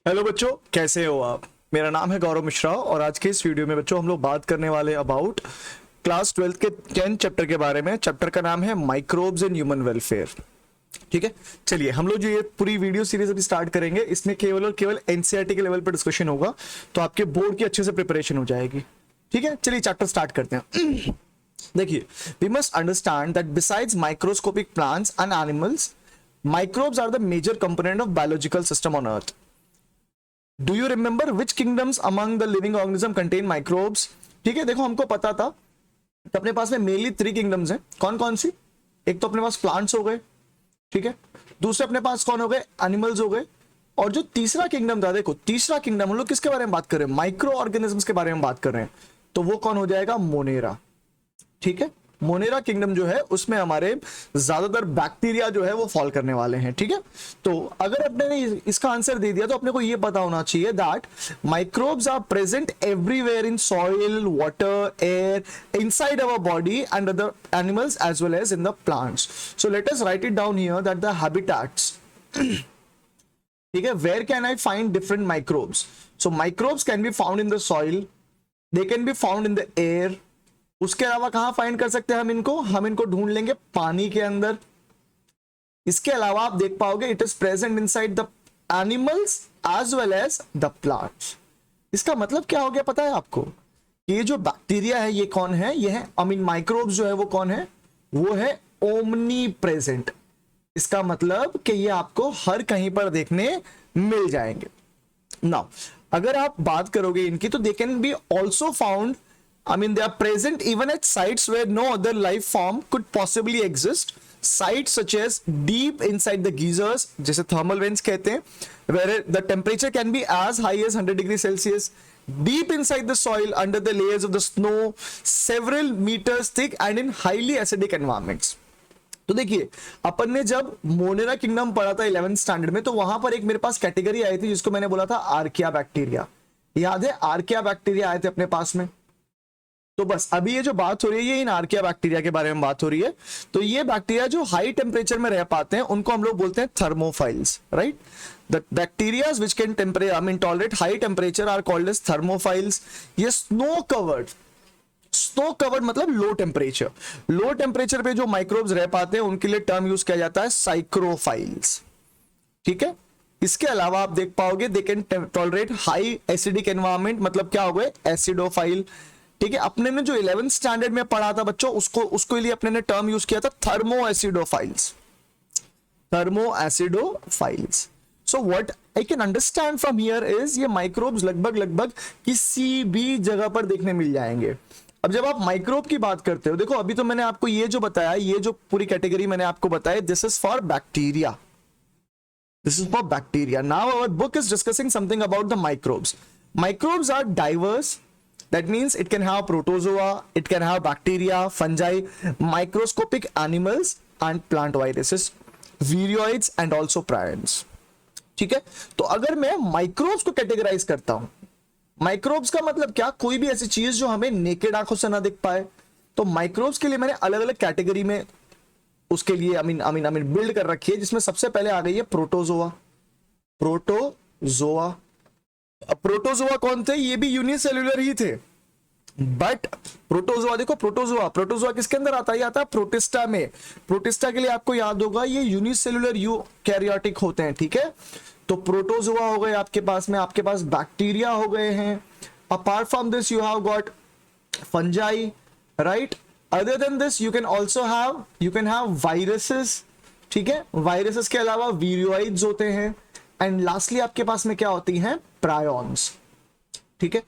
Hello बच्चों, कैसे हो आप। मेरा नाम है गौरव मिश्रा और आज के इस वीडियो में बच्चों हम लोग बात करने वाले अबाउट क्लास 12 के 10 चैप्टर के बारे में। चैप्टर का नाम है माइक्रोब्स इन ह्यूमन वेलफेयर। ठीक है, चलिए हम लोग जो ये पूरी वीडियो सीरीज अभी स्टार्ट करेंगे, इसमें केवल और केवल एनसीईआरटी के लेवल पर डिस्कशन होगा, तो आपके बोर्ड की अच्छे से प्रिपरेशन हो जाएगी। ठीक है, चलिए चैप्टर स्टार्ट करते हैं। देखिए, we must understand that besides microscopic plants and animals, microbes are the major component of biological system on earth. Do you remember which kingdoms among the living organism contain microbes? ठीक है, देखो हमको पता था कि अपने पास में मेनली 3 किंगडम्स हैं। कौन कौन सी? एक तो अपने पास प्लांट्स हो गए, ठीक है। दूसरे अपने पास कौन हो गए? एनिमल्स हो गए। और जो तीसरा किंगडम था, देखो तीसरा किंगडम हम लोग किसके बारे में बात कर रहे हैं? माइक्रो ऑर्गेनिजम्स के बारे में बात कर रहे हैं। तो वो कौन हो जाएगा? मोनेरा। ठीक है, मोनेरा किंगडम जो है उसमें हमारे ज्यादातर बैक्टीरिया जो है वो फॉल करने वाले हैं। ठीक है, तो अगर अपने ने इसका आंसर दे दिया तो अपने को ये पता होना चाहिए that microbes are present everywhere in soil, water, air, inside our body and other animals as well as in the plants. So let us write it down here that the habitats, ठीक है, where can I find different microbes? So microbes can be found in the soil, they can be found in the air. उसके अलावा कहां find कर सकते हैं हम इनको ढूंढ लेंगे पानी के अंदर। इसके अलावा आप देख पाओगे it is present inside the animals as well as the plants. इसका मतलब क्या हो गया पता है आपको? ये जो बैक्टीरिया है ये कौन है? ये है माइक्रोब्स जो है वो कौन है? वो है ओमनी प्रेजेंट। इसका मतलब कि ये आपको हर कहीं पर देखने मिल जाएंगे। नाउ अगर आप बात करोगे इनकी, तो दे can B also found, they are present even at sites where no other life form could possibly exist. Sites such as deep inside the geysers, जैसे thermal vents कहते हैं, where the temperature can be as high as 100 degrees Celsius, deep inside the soil under the layers of the snow, several meters thick and in highly acidic environments. तो देखिए, अपन ने जब Monera kingdom पढ़ा था 11th standard में, तो वहां पर एक मेरे पास कैटेगरी आई थी जिसको मैंने बोला था आर्किया बैक्टीरिया। याद है? आर्किया बैक्टीरिया आए थे अपने पास में। तो बस अभी ये जो बात हो रही है ये इन आर्किया बैक्टीरिया के बारे में बात हो रही है। तो ये बैक्टीरिया जो हाई टेम्परेचर में रह पाते हैं उनको हम लोग बोलते हैं thermophiles, right. The bacteria which can tolerate high temperature are called as thermophiles. ये स्नो कवर्ड मतलब लो टेम्परेचर पे जो माइक्रोब्स रह पाते हैं उनके लिए टर्म यूज किया जाता है साइक्रोफाइल्स। ठीक है, इसके अलावा आप देख पाओगे they can tolerate high acidic environment, मतलब क्या हो गए? एसिडोफाइल। ठीक है, अपने ने जो 11th स्टैंडर्ड में पढ़ा था बच्चों, उसको लिए अपने ने टर्म यूज किया था thermoacidophiles. So what I can understand from here is ये माइक्रोब्स लगभग किसी भी जगह पर देखने मिल जाएंगे। अब जब आप माइक्रोब की बात करते हो, देखो अभी तो मैंने आपको ये जो बताया, ये जो पूरी कैटेगरी मैंने आपको बताया, this is for bacteria. Now our book is discussing something about the microbes. Microbes are diverse. That means it can have protozoa, it can have bacteria, fungi, microscopic animals and plant viruses, viroids and also prions. ठीक है, तो अगर मैं microbes को categorise करता हूं, microbes का मतलब क्या? कोई भी ऐसी चीज जो हमें नेकेड आंखों से ना दिख पाए। तो माइक्रोब्स के लिए मैंने अलग अलग कैटेगरी में उसके लिए बिल्ड कर रखी है, जिसमें सबसे पहले आ गई है प्रोटोजोआ। प्रोटोजोआ कौन थे? ये भी यूनिसेल्युलर ही थे, बट प्रोटोजोआ देखो, प्रोटोजोआ किसके अंदर आता है? ये आता है प्रोटिस्टा में। प्रोटिस्टा के लिए आपको याद होगा ये यूनिसेल्युलर यूकैरियोटिक होते हैं। ठीक है, तो प्रोटोजोआ हो गए आपके पास में, आपके पास बैक्टीरिया हो गए हैं। Apart from this you have got fungi, right. Other than this you can also have viruses. ठीक है, वायरसेस के अलावा वीरोइड्स होते हैं, एंड लास्टली आपके पास में क्या होती हैं? प्रायॉन्स। ठीक है,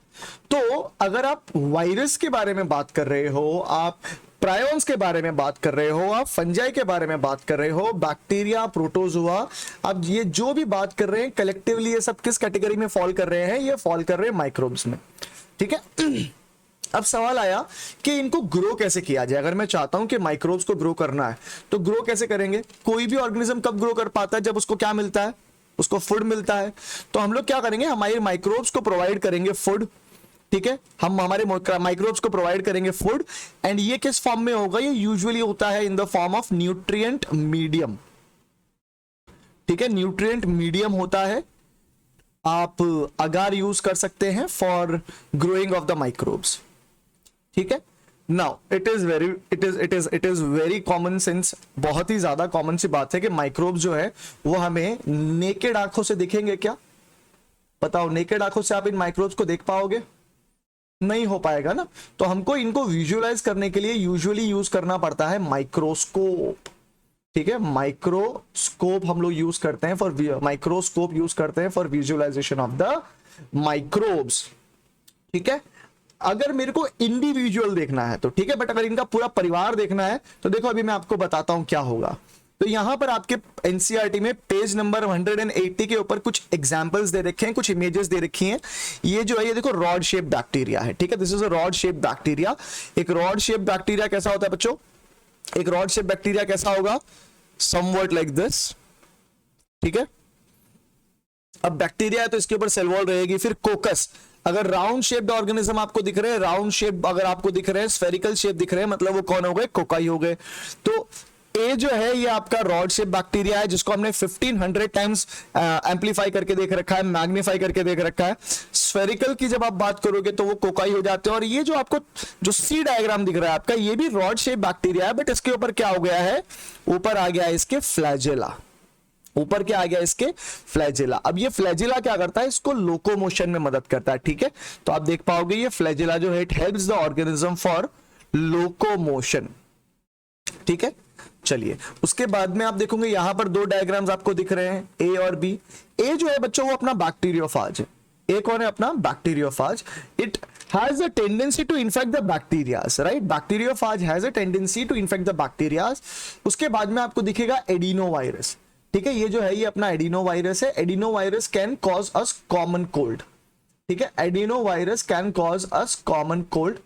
तो अगर आप वायरस के बारे में बात कर रहे हो, आप प्रायॉन्स के बारे में बात कर रहे हो, आप फंजाई के बारे में बात कर रहे हो, बैक्टीरिया, प्रोटोजोआ, अब ये जो भी बात कर रहे हैं कलेक्टिवली ये सब किस कैटेगरी में फॉल कर रहे हैं? ये फॉल कर रहे हैं माइक्रोब्स में। ठीक है, अब सवाल आया कि इनको ग्रो कैसे किया जाए। अगर मैं चाहता हूं कि माइक्रोब्स को ग्रो करना है तो ग्रो कैसे करेंगे? कोई भी ऑर्गेनिज्म कब ग्रो कर पाता है? जब उसको क्या मिलता है? उसको फूड मिलता है। तो हम लोग क्या करेंगे? हमारे माइक्रोब्स को प्रोवाइड करेंगे फूड। ठीक है, हम हमारे माइक्रोब्स को प्रोवाइड करेंगे फूड, एंड ये किस फॉर्म में होगा? ये यूजुअली होता है in the form of nutrient medium. ठीक है, न्यूट्रिएंट मीडियम होता है। आप अगार यूज कर सकते हैं for growing of the microbes. ठीक है, now it is very common sense, बहुत ही ज्यादा कॉमन सी बात है कि माइक्रोब्स जो है वो हमें नेकेड आंखों से दिखेंगे क्या? बताओ, नेकेड आंखों से आप इन माइक्रोब्स को देख पाओगे? नहीं हो पाएगा ना। तो हमको इनको विजुअलाइज करने के लिए यूजुअली यूज करना पड़ता है माइक्रोस्कोप। ठीक है, माइक्रोस्कोप हम लोग यूज करते हैं for visualisation of the microbes. ठीक है, अगर मेरे को इंडिविजुअल देखना है तो ठीक है, बट अगर इनका पूरा परिवार देखना है तो देखो अभी मैं आपको बताता हूं क्या होगा। तो यहां पर आपके एनसीईआरटी में पेज नंबर 180 के ऊपर कुछ एग्जांपल्स दे रखे हैं, कुछ इमेजेस दे रखी हैं। ये जो है ये देखो रॉड शेप बैक्टीरिया है। ठीक है, this is a rod shape bacteria. एक रॉड शेप बैक्टीरिया कैसा होता है बच्चों? एक रॉड शेप बैक्टीरिया कैसा होगा? Somewhat like this. ठीक है, अब बैक्टीरिया है तो इसके ऊपर सेल वॉल रहेगी। फिर कोकस, अगर राउंड शेप्ड ऑर्गेनिज्म आपको दिख रहे हैं, राउंड शेप अगर आपको दिख रहे हैं, स्फेरिकल शेप दिख रहे हैं, मतलब वो कौन हो गए? कोकाई हो गए। तो ए जो है ये आपका रॉड शेप बैक्टीरिया है, जिसको हमने 1500 टाइम्स एम्पलीफाई करके देख रखा है, मैग्नीफाई करके देख रखा है। स्फेरिकल की जब आप बात करोगे तो वो कोकाई हो जाते हैं। और ये जो आपको जो सी डायग्राम दिख रहा है आपका, ये भी रॉड शेप बैक्टीरिया है, बट इसके ऊपर क्या हो गया है? ऊपर आ गया है इसके फ्लैजेला। ऊपर क्या आ गया? इसके फ्लैजेला। अब ये फ्लैजेला क्या करता है? इसको लोकोमोशन में मदद करता है। ठीक है, तो आप देख पाओगे ये फ्लैजेला जो है it helps the organism for locomotion. ठीक है, चलिए उसके बाद में आप देखोगे यहां पर दो डायग्राम्स आपको दिख रहे हैं, ए और बी। ए जो है बच्चों वो अपना बैक्टीरियोफाज है। ए कौन है? अपना bacteriophage. It has a tendency to infect the bacterias, right? Bacteriophage has a tendency to infect the bacterias. उसके बाद में आपको दिखेगा एडिनोवायरस। ठीक है, ये जो है ये अपना एडिनोवायरस है। Adenovirus can cause us common cold. ठीक है, adenovirus can cause us common cold.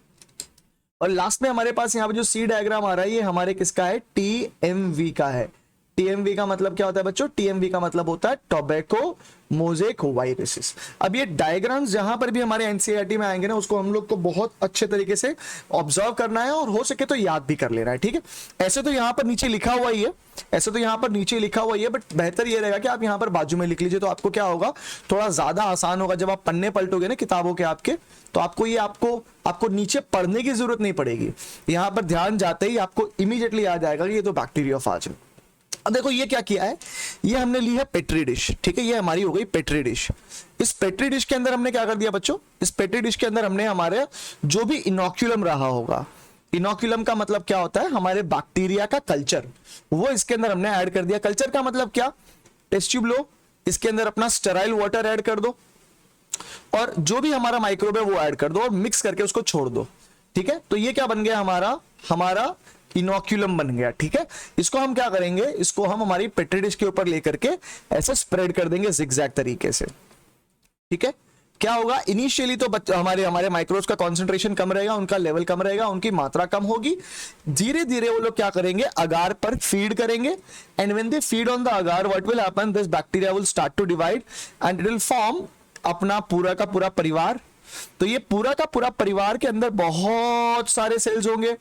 और लास्ट में हमारे पास यहाँ पे जो सी डायग्राम आ रहा है ये हमारे किसका है? टीएमवी का है। टीएमवी का मतलब क्या होता है बच्चों? टीएमवी का मतलब होता है टोबैको मोजेक वायरसेस। अब ये डायग्राम्स जहां पर भी हमारे एनसीईआरटी में आएंगे ना, उसको हम लोग को बहुत अच्छे तरीके से ऑब्जर्व करना है और हो सके तो याद भी कर लेना है। ठीक है, ऐसे तो यहाँ पर नीचे लिखा हुआ ही है, बट बेहतर ये रहेगा कि आप यहाँ पर बाजू में लिख लीजिए, तो आपको क्या होगा? थोड़ा ज्यादा आसान होगा। जब आप पन्ने पलटोगे ना किताबों के आपके, तो आपको नीचे पढ़ने की जरूरत नहीं पड़ेगी। यहाँ पर ध्यान जाते ही आपको इमीडिएटली याद आएगा कि ये तो बैक्टीरियोफाज है। अब देखो ये क्या किया है, ये हमने ली है पेट्री डिश। ठीक है, ये हमारी हो गई पेट्री डिश। इस पेट्री डिश के अंदर हमने क्या कर दिया बच्चों? इस पेट्री डिश के अंदर हमने हमारे जो भी इनोक्यूलम रहा होगा, इनोक्यूलम का मतलब क्या होता है? हमारे बैक्टीरिया का कल्चर, वो इसके अंदर हमने ऐड कर दिया। कल्चर का मतलब क्या? टेस्ट ट्यूब लो, इसके अंदर अपना स्टेराइल वाटर ऐड कर दो और जो भी हमारा माइक्रोब है वो ऐड कर दो और मिक्स करके उसको छोड़ दो। ठीक है, तो ये क्या बन गया? हमारा इनोक्यूलम बन गया। ठीक है, इसको हम क्या करेंगे? इसको हम हमारी पेट्री डिश के ऊपर लेकर के ऐसे स्प्रेड कर देंगे जिगजैग तरीके से। ठीक है, क्या होगा? इनिशियली तो हमारे माइक्रोब्स का कंसंट्रेशन कम रहेगा, उनका लेवल कम रहेगा, उनकी मात्रा कम होगी। धीरे धीरे वो लोग क्या करेंगे? अगार पर फीड करेंगे। And when they feed on the agar, what will happen? This bacteria will start to divide and it will form अपना पूरा का पूरा परिवार। तो ये पूरा का पूरा परिवार के अंदर बहुत सारे सेल्स होंगे।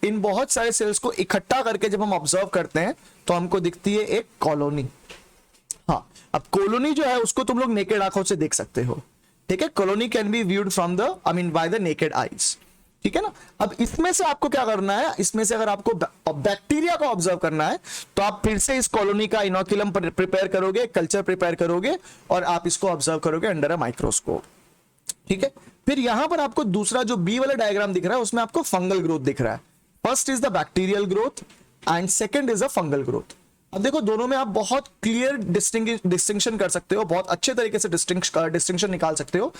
इन बहुत सारे सेल्स को इकट्ठा करके जब हम ऑब्जर्व करते हैं तो हमको दिखती है एक कॉलोनी। हाँ, अब कॉलोनी जो है उसको तुम लोग नेकेड आंखों से देख सकते हो। ठीक है, colony can be viewed from the by the naked eyes. ठीक है ना। अब इसमें से आपको क्या करना है? इसमें से अगर आपको बैक्टीरिया को ऑब्जर्व करना है तो आप फिर से इस कॉलोनी का इनोक्यूलम प्रिपेयर करोगे, कल्चर प्रिपेयर करोगे और आप इसको ऑब्जर्व करोगे अंडर अ माइक्रोस्कोप। ठीक है, फिर यहां पर आपको दूसरा जो बी वाला डायग्राम दिख रहा है उसमें आपको फंगल ग्रोथ दिख रहा है। First is the bacterial growth and second is a fungal growth. अब देखो दोनों में आप बहुत क्लियर डिस्टिंक्शन कर सकते हो, बहुत अच्छे तरीके से डिस्टिंक्शन निकाल सकते हो।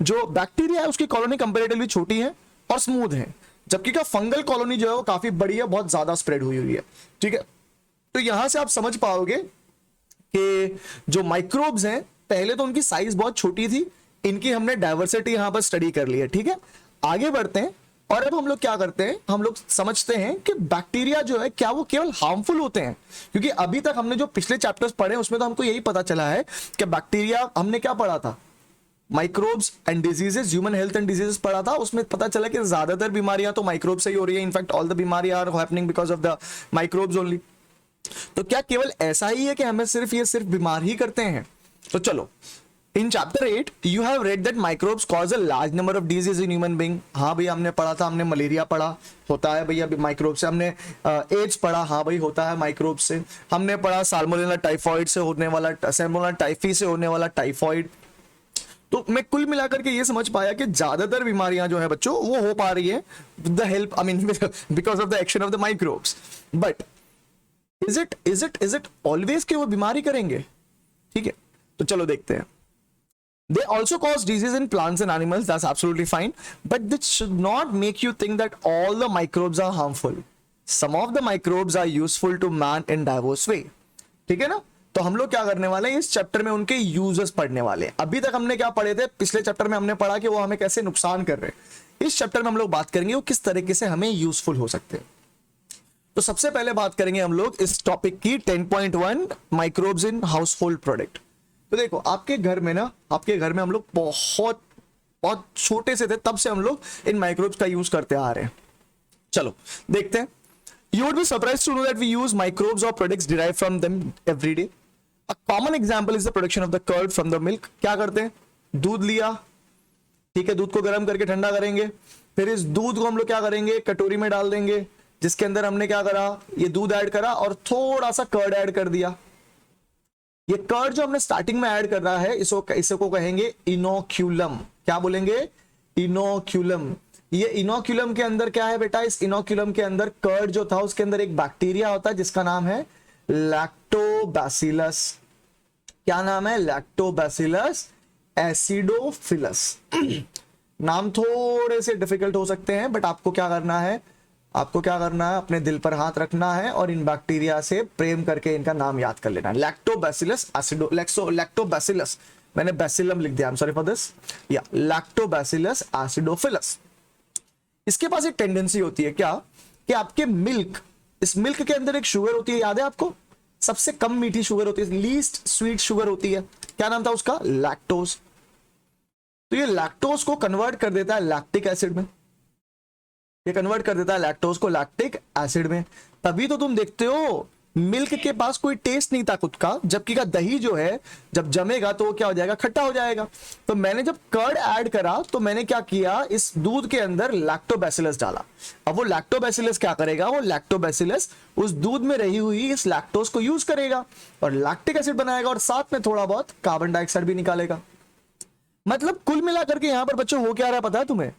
जो बैक्टीरिया है उसकी कॉलोनी कंपैरेटिवली छोटी है और स्मूथ है, जबकि का फंगल कॉलोनी जो है वो काफी बड़ी है, बहुत ज्यादा स्प्रेड हुई है। ठीक है, तो यहां से आप समझ पाओगे कि जो माइक्रोब्स हैं पहले तो उनकी साइज बहुत छोटी थी, इनकी हमने डाइवर्सिटी यहां पर स्टडी कर ली है। ठीक है, आगे बढ़ते हैं और अब हम लोग क्या करते हैं? हम लोग समझते हैं कि बैक्टीरिया जो है क्या वो केवल हार्मफुल होते हैं? क्योंकि अभी तक हमने जो पिछले चैप्टर्स पढ़े उसमें तो हमको यही पता चला है कि बैक्टीरिया, हमने क्या पढ़ा था? Microbes and diseases, human health and diseases पढ़ा था। उसमें पता चला कि ज्यादातर बीमारियां तो माइक्रोब से ही हो रही है। इनफैक्ट ऑल द बीमारियां are happening because of the microbes only. तो क्या केवल ऐसा ही है कि हमें सिर्फ बीमार ही करते हैं? तो चलो in chapter 8 you have read that microbes cause a large number of disease in human being. हाँ भैया हमने पढ़ा था, हमने मलेरिया पढ़ा, होता है भैया माइक्रोब से। हमने एड्स पढ़ा, हाँ भाई होता है माइक्रोब से। हमने पढ़ा साल्मोनेला टाइफॉइड से होने वाला, सैल्मोनेला टाइफी से होने वाला टाइफॉइड। तो मैं कुल मिलाकर के ये समझ पाया कि ज्यादातर बीमारियां जो है बच्चों वो हो पा रही है with the help, I mean because of the action of the microbes. But is it always कि वो बीमारी करेंगे? ठीक है, तो चलो देखते हैं। They also cause disease in plants and animals, that's absolutely fine, but this should not make you think that all the microbes are harmful. Some of the microbes are useful to man in diverse way. ठीक है ना? तो हम लोग क्या करने वाले हैं, इस चैप्टर में उनके यूजेस पढ़ने वाले हैं। अभी तक हमने क्या पढ़े थे, पिछले चैप्टर में हमने पढ़ा कि वो हमें कैसे नुकसान कर रहे हैं। इस चैप्टर में हम लोग बात करेंगे वो किस तरीके से हमें यूजफुल हो सकते हैं। तो सबसे पहले बात करेंगे हम लोग इस टॉपिक की 10.1 माइक्रोब्स इन हाउसहोल्ड प्रोडक्ट। तो देखो आपके घर में ना, आपके घर में हम लोग बहुत बहुत छोटे से थे तब से हम लोग इन माइक्रोब्स का यूज करते आ रहे हैं। चलो देखते हैं। You would be surprised to know that we use microbes और products derive from them every day. A common example is the production of the curd from the milk. क्या करते हैं, दूध लिया, ठीक है, दूध को गर्म करके ठंडा करेंगे, फिर इस दूध को हम लोग क्या करेंगे, कटोरी में डाल देंगे, जिसके अंदर हमने क्या करा, ये दूध ऐड करा और थोड़ा सा कर्ड ऐड कर दिया। ये कर्ड जो हमने स्टार्टिंग में ऐड कर रहा है इसको कहेंगे इनोक्यूलम। क्या बोलेंगे, इनोक्यूलम। ये इनोक्यूलम के अंदर क्या है बेटा, इस इनोक्यूलम के अंदर कर्ड जो था उसके अंदर एक बैक्टीरिया होता है जिसका नाम है लैक्टोबैसिलस। क्या नाम है, लैक्टोबैसिलस एसिडोफिलस। नाम थोड़े से डिफिकल्ट हो सकते हैं बट आपको क्या करना है, आपको क्या करना है, अपने दिल पर हाथ रखना है और इन बैक्टीरिया से प्रेम करके इनका नाम याद कर लेना है। लैक्टोबैसिलस एसिडो लैक्टोबैसिलस, मैंने बैसिलम लिख दिया, आई एम सॉरी फॉर दिस, या लैक्टोबैसिलस एसिडोफिलस। इसके पास एक टेंडेंसी होती है क्या, कि आपके मिल्क, इस मिल्क के अंदर एक शुगर होती है, याद है आपको, सबसे कम मीठी शुगर होती है, लीस्ट स्वीट शुगर होती है। क्या नाम था उसका, लैक्टोज। तो ये लैक्टोज को कन्वर्ट कर देता है लैक्टिक एसिड में, ये कन्वर्ट कर देता है लैक्टोज को लैक्टिक एसिड में। तभी तो तुम देखते हो मिल्क के पास कोई टेस्ट नहीं था खुद का, जबकि का दही जो है जब जमेगा तो वो क्या हो जाएगा, खट्टा हो जाएगा। तो मैंने जब कर्ड ऐड करा तो मैंने क्या किया, इस दूध के अंदर लैक्टोबैसिलस डाला। अब वो लैक्टोबैसिलस क्या करेगा, वो लैक्टोबैसिलस उस दूध में रही हुई इस लैक्टोज को यूज करेगा और लैक्टिक एसिड बनाएगा और साथ में थोड़ा बहुत कार्बन डाइऑक्साइड भी निकालेगा। मतलब कुल मिलाकर के यहां पर बच्चों हो क्या रहा है पता है तुम्हें,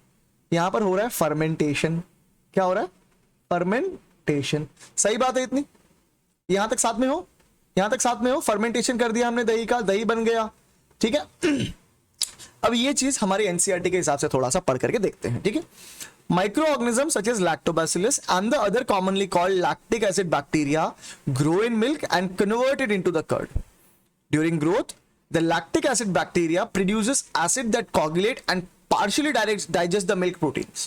यहां पर हो रहा है फर्मेंटेशन। क्या हो रहा है, फर्मेंटेशन। सही बात है इतनी, यहां तक साथ में हो, यहां तक साथ में हो। फर्मेंटेशन कर दिया हमने दही का, दही बन गया, ठीक है। अब ये चीज हमारे एनसीईआरटी के हिसाब से थोड़ा सा पढ़ करके देखते हैं, ठीक है। Micro organism such as lactobacillus and the other commonly called lactic acid bacteria grow in milk and converted into the curd. During growth the lactic acid bacteria produces acid that coagulate and partially digest the milk proteins.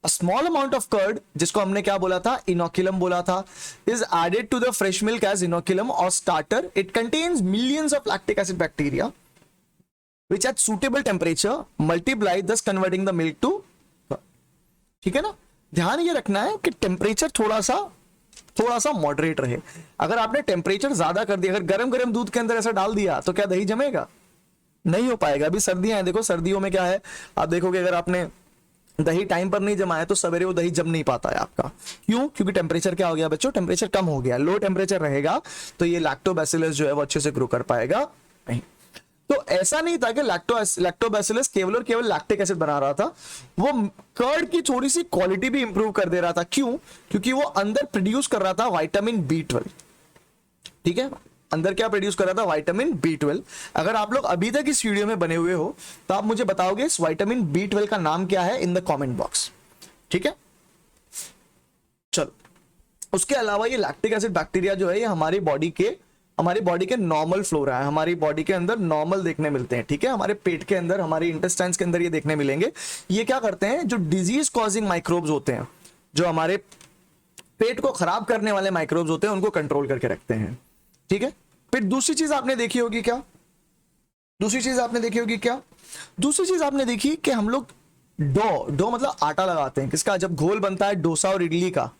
A small amount of curd, जिसको हमने क्या बोला था, inoculum बोला था, is added to the fresh milk as inoculum or starter. It contains millions of lactic acid bacteria which at suitable temperature multiply, thus converting the milk to curd. ठीक है ना, ध्यान ये रखना है कि टेम्परेचर थोड़ा सा मॉडरेट रहे। अगर आपने टेम्परेचर ज्यादा कर दिया, अगर गरम गरम दूध के अंदर ऐसा डाल दिया तो क्या दही जमेगा, नहीं हो पाएगा। अभी सर्दियां हैं, देखो सर्दियों में क्या है, आप देखोगे अगर आपने दही टाइम पर नहीं जमाया तो सवेरे वो दही जम नहीं पाता है आपका। क्यों, क्योंकि टेम्परेचर क्या हो गया बच्चों, टेम्परेचर कम हो गया। लो टेम्परेचर रहेगा तो ये लैक्टोबैसिलस जो है वो अच्छे से ग्रो कर पाएगा नहीं। तो ऐसा नहीं था कि लैक्टोबैसिलस केवल और केवल लैक्टिक एसिड बना रहा था, वो कर्ड की थोड़ी सी क्वालिटी भी इंप्रूव कर दे रहा था। क्यों, क्योंकि वो अंदर प्रोड्यूस कर रहा था विटामिन B12, ठीक है, अंदर क्या प्रोड्यूस कर रहा था, विटामिन B12। अगर आप लोग अभी तक इस वीडियो में बने हुए हो तो आप मुझे बताओगे इस विटामिन B12 का नाम क्या है इन द कमेंट बॉक्स, ठीक है। चलो, उसके अलावा ये लैक्टिक एसिड बैक्टीरिया जो है ये हमारी बॉडी के नॉर्मल फ्लोरा है, हमारी बॉडी के अंदर नॉर्मल देखने मिलते हैं, ठीक है। हमारे पेट के अंदर, हमारे इंटेस्टाइन्स के अंदर ये देखने मिलेंगे। ये क्या करते हैं, जो डिजीज कॉजिंग माइक्रोब्स होते हैं, जो हमारे पेट को खराब करने वाले माइक्रोब्स होते हैं, उनको कंट्रोल करके रखते हैं, ठीक है। फिर दूसरी चीज आपने देखी होगी क्या, दूसरी चीज आपने देखी कि हम लोग डो मतलब आटा लगाते हैं, किसका, जब घोल बनता है डोसा और इडली का,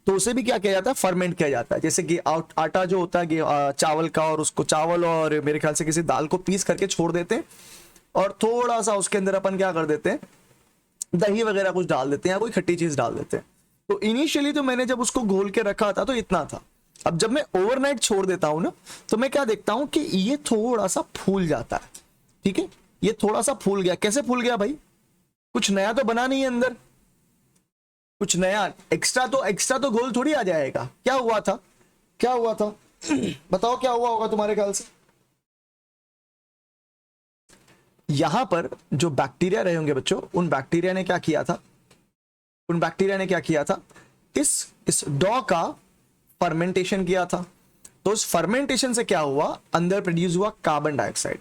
तो उसे भी क्या किया जाता है, फर्मेंट किया जाता है। जैसे कि आटा जो होता है चावल का, और उसको चावल और मेरे ख्याल से किसी दाल को पीस करके छोड़ देते हैं, और थोड़ा सा उसके अंदर अपन क्या कर देते हैं, दही वगैरह कुछ डाल देते हैं या कोई खट्टी चीज डाल देते हैं। तो इनिशियली तो मैंने जब उसको घोल के रखा था तो इतना था। अब जब मैं ओवरनाइट छोड़ देता हूं ना, तो मैं क्या देखता हूं कि ये थोड़ा सा फूल जाता है। ठीक है, ये थोड़ा सा फूल गया। कैसे फूल गया भाई, कुछ नया तो बना नहीं है अंदर, कुछ नया एक्स्ट्रा तो घोल थोड़ी आ जाएगा। क्या हुआ था, क्या हुआ था बताओ क्या हुआ होगा तुम्हारे ख्याल से। यहां पर जो बैक्टीरिया रहे होंगे बच्चों, उन बैक्टीरिया ने क्या किया था, उन बैक्टीरिया ने क्या किया था, इस डॉ का फर्मेंटेशन किया था। तो उस फर्मेंटेशन से क्या हुआ, अंदर प्रोड्यूस हुआ कार्बन डाइऑक्साइड,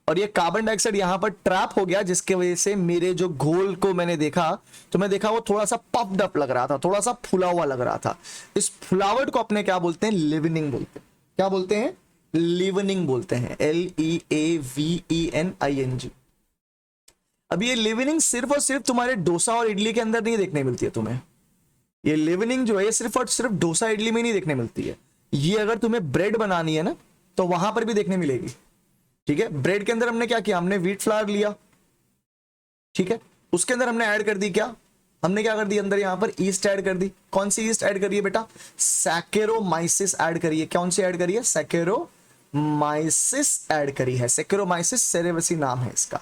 और ये कार्बन डाइऑक्साइड यहां पर ट्रैप हो गया, जिसके वजह से मेरे जो घोल को मैंने देखा, तो मैं देखा वो थोड़ा सा पफ्ड अप लग रहा था, थोड़ा सा फुला हुआ लग रहा था। इस फुलावट को अपने क्या बोलते हैं, लिवनिंग बोलते हैं। क्या बोलते हैं, लिवनिंग बोलते हैं, LEAVENING। अब ये लिवनिंग सिर्फ और सिर्फ तुम्हारे डोसा और इडली के अंदर नहीं देखने मिलती है तुम्हें। ये लिवनिंग जो है सिर्फ और सिर्फ डोसा इडली में नहीं देखने मिलती है। ये अगर तुम्हें ब्रेड बनानी है ना, तो वहां पर भी देखने मिलेगी। ठीक है, ब्रेड के अंदर हमने क्या किया, हमने व्हीट फ्लावर लिया, ठीक है, उसके अंदर हमने ऐड कर दी क्या, हमने क्या कर दी, अंदर यहां पर ईस्ट ऐड कर दी। कौन सी ईस्ट ऐड करिए बेटा, सैकेरोमाइसिस ऐड करिए। कौन सी ऐड करिए, सैकेरोमाइसिस ऐड करी है। सैकेरोमाइसिस सेरेवसी नाम है इसका।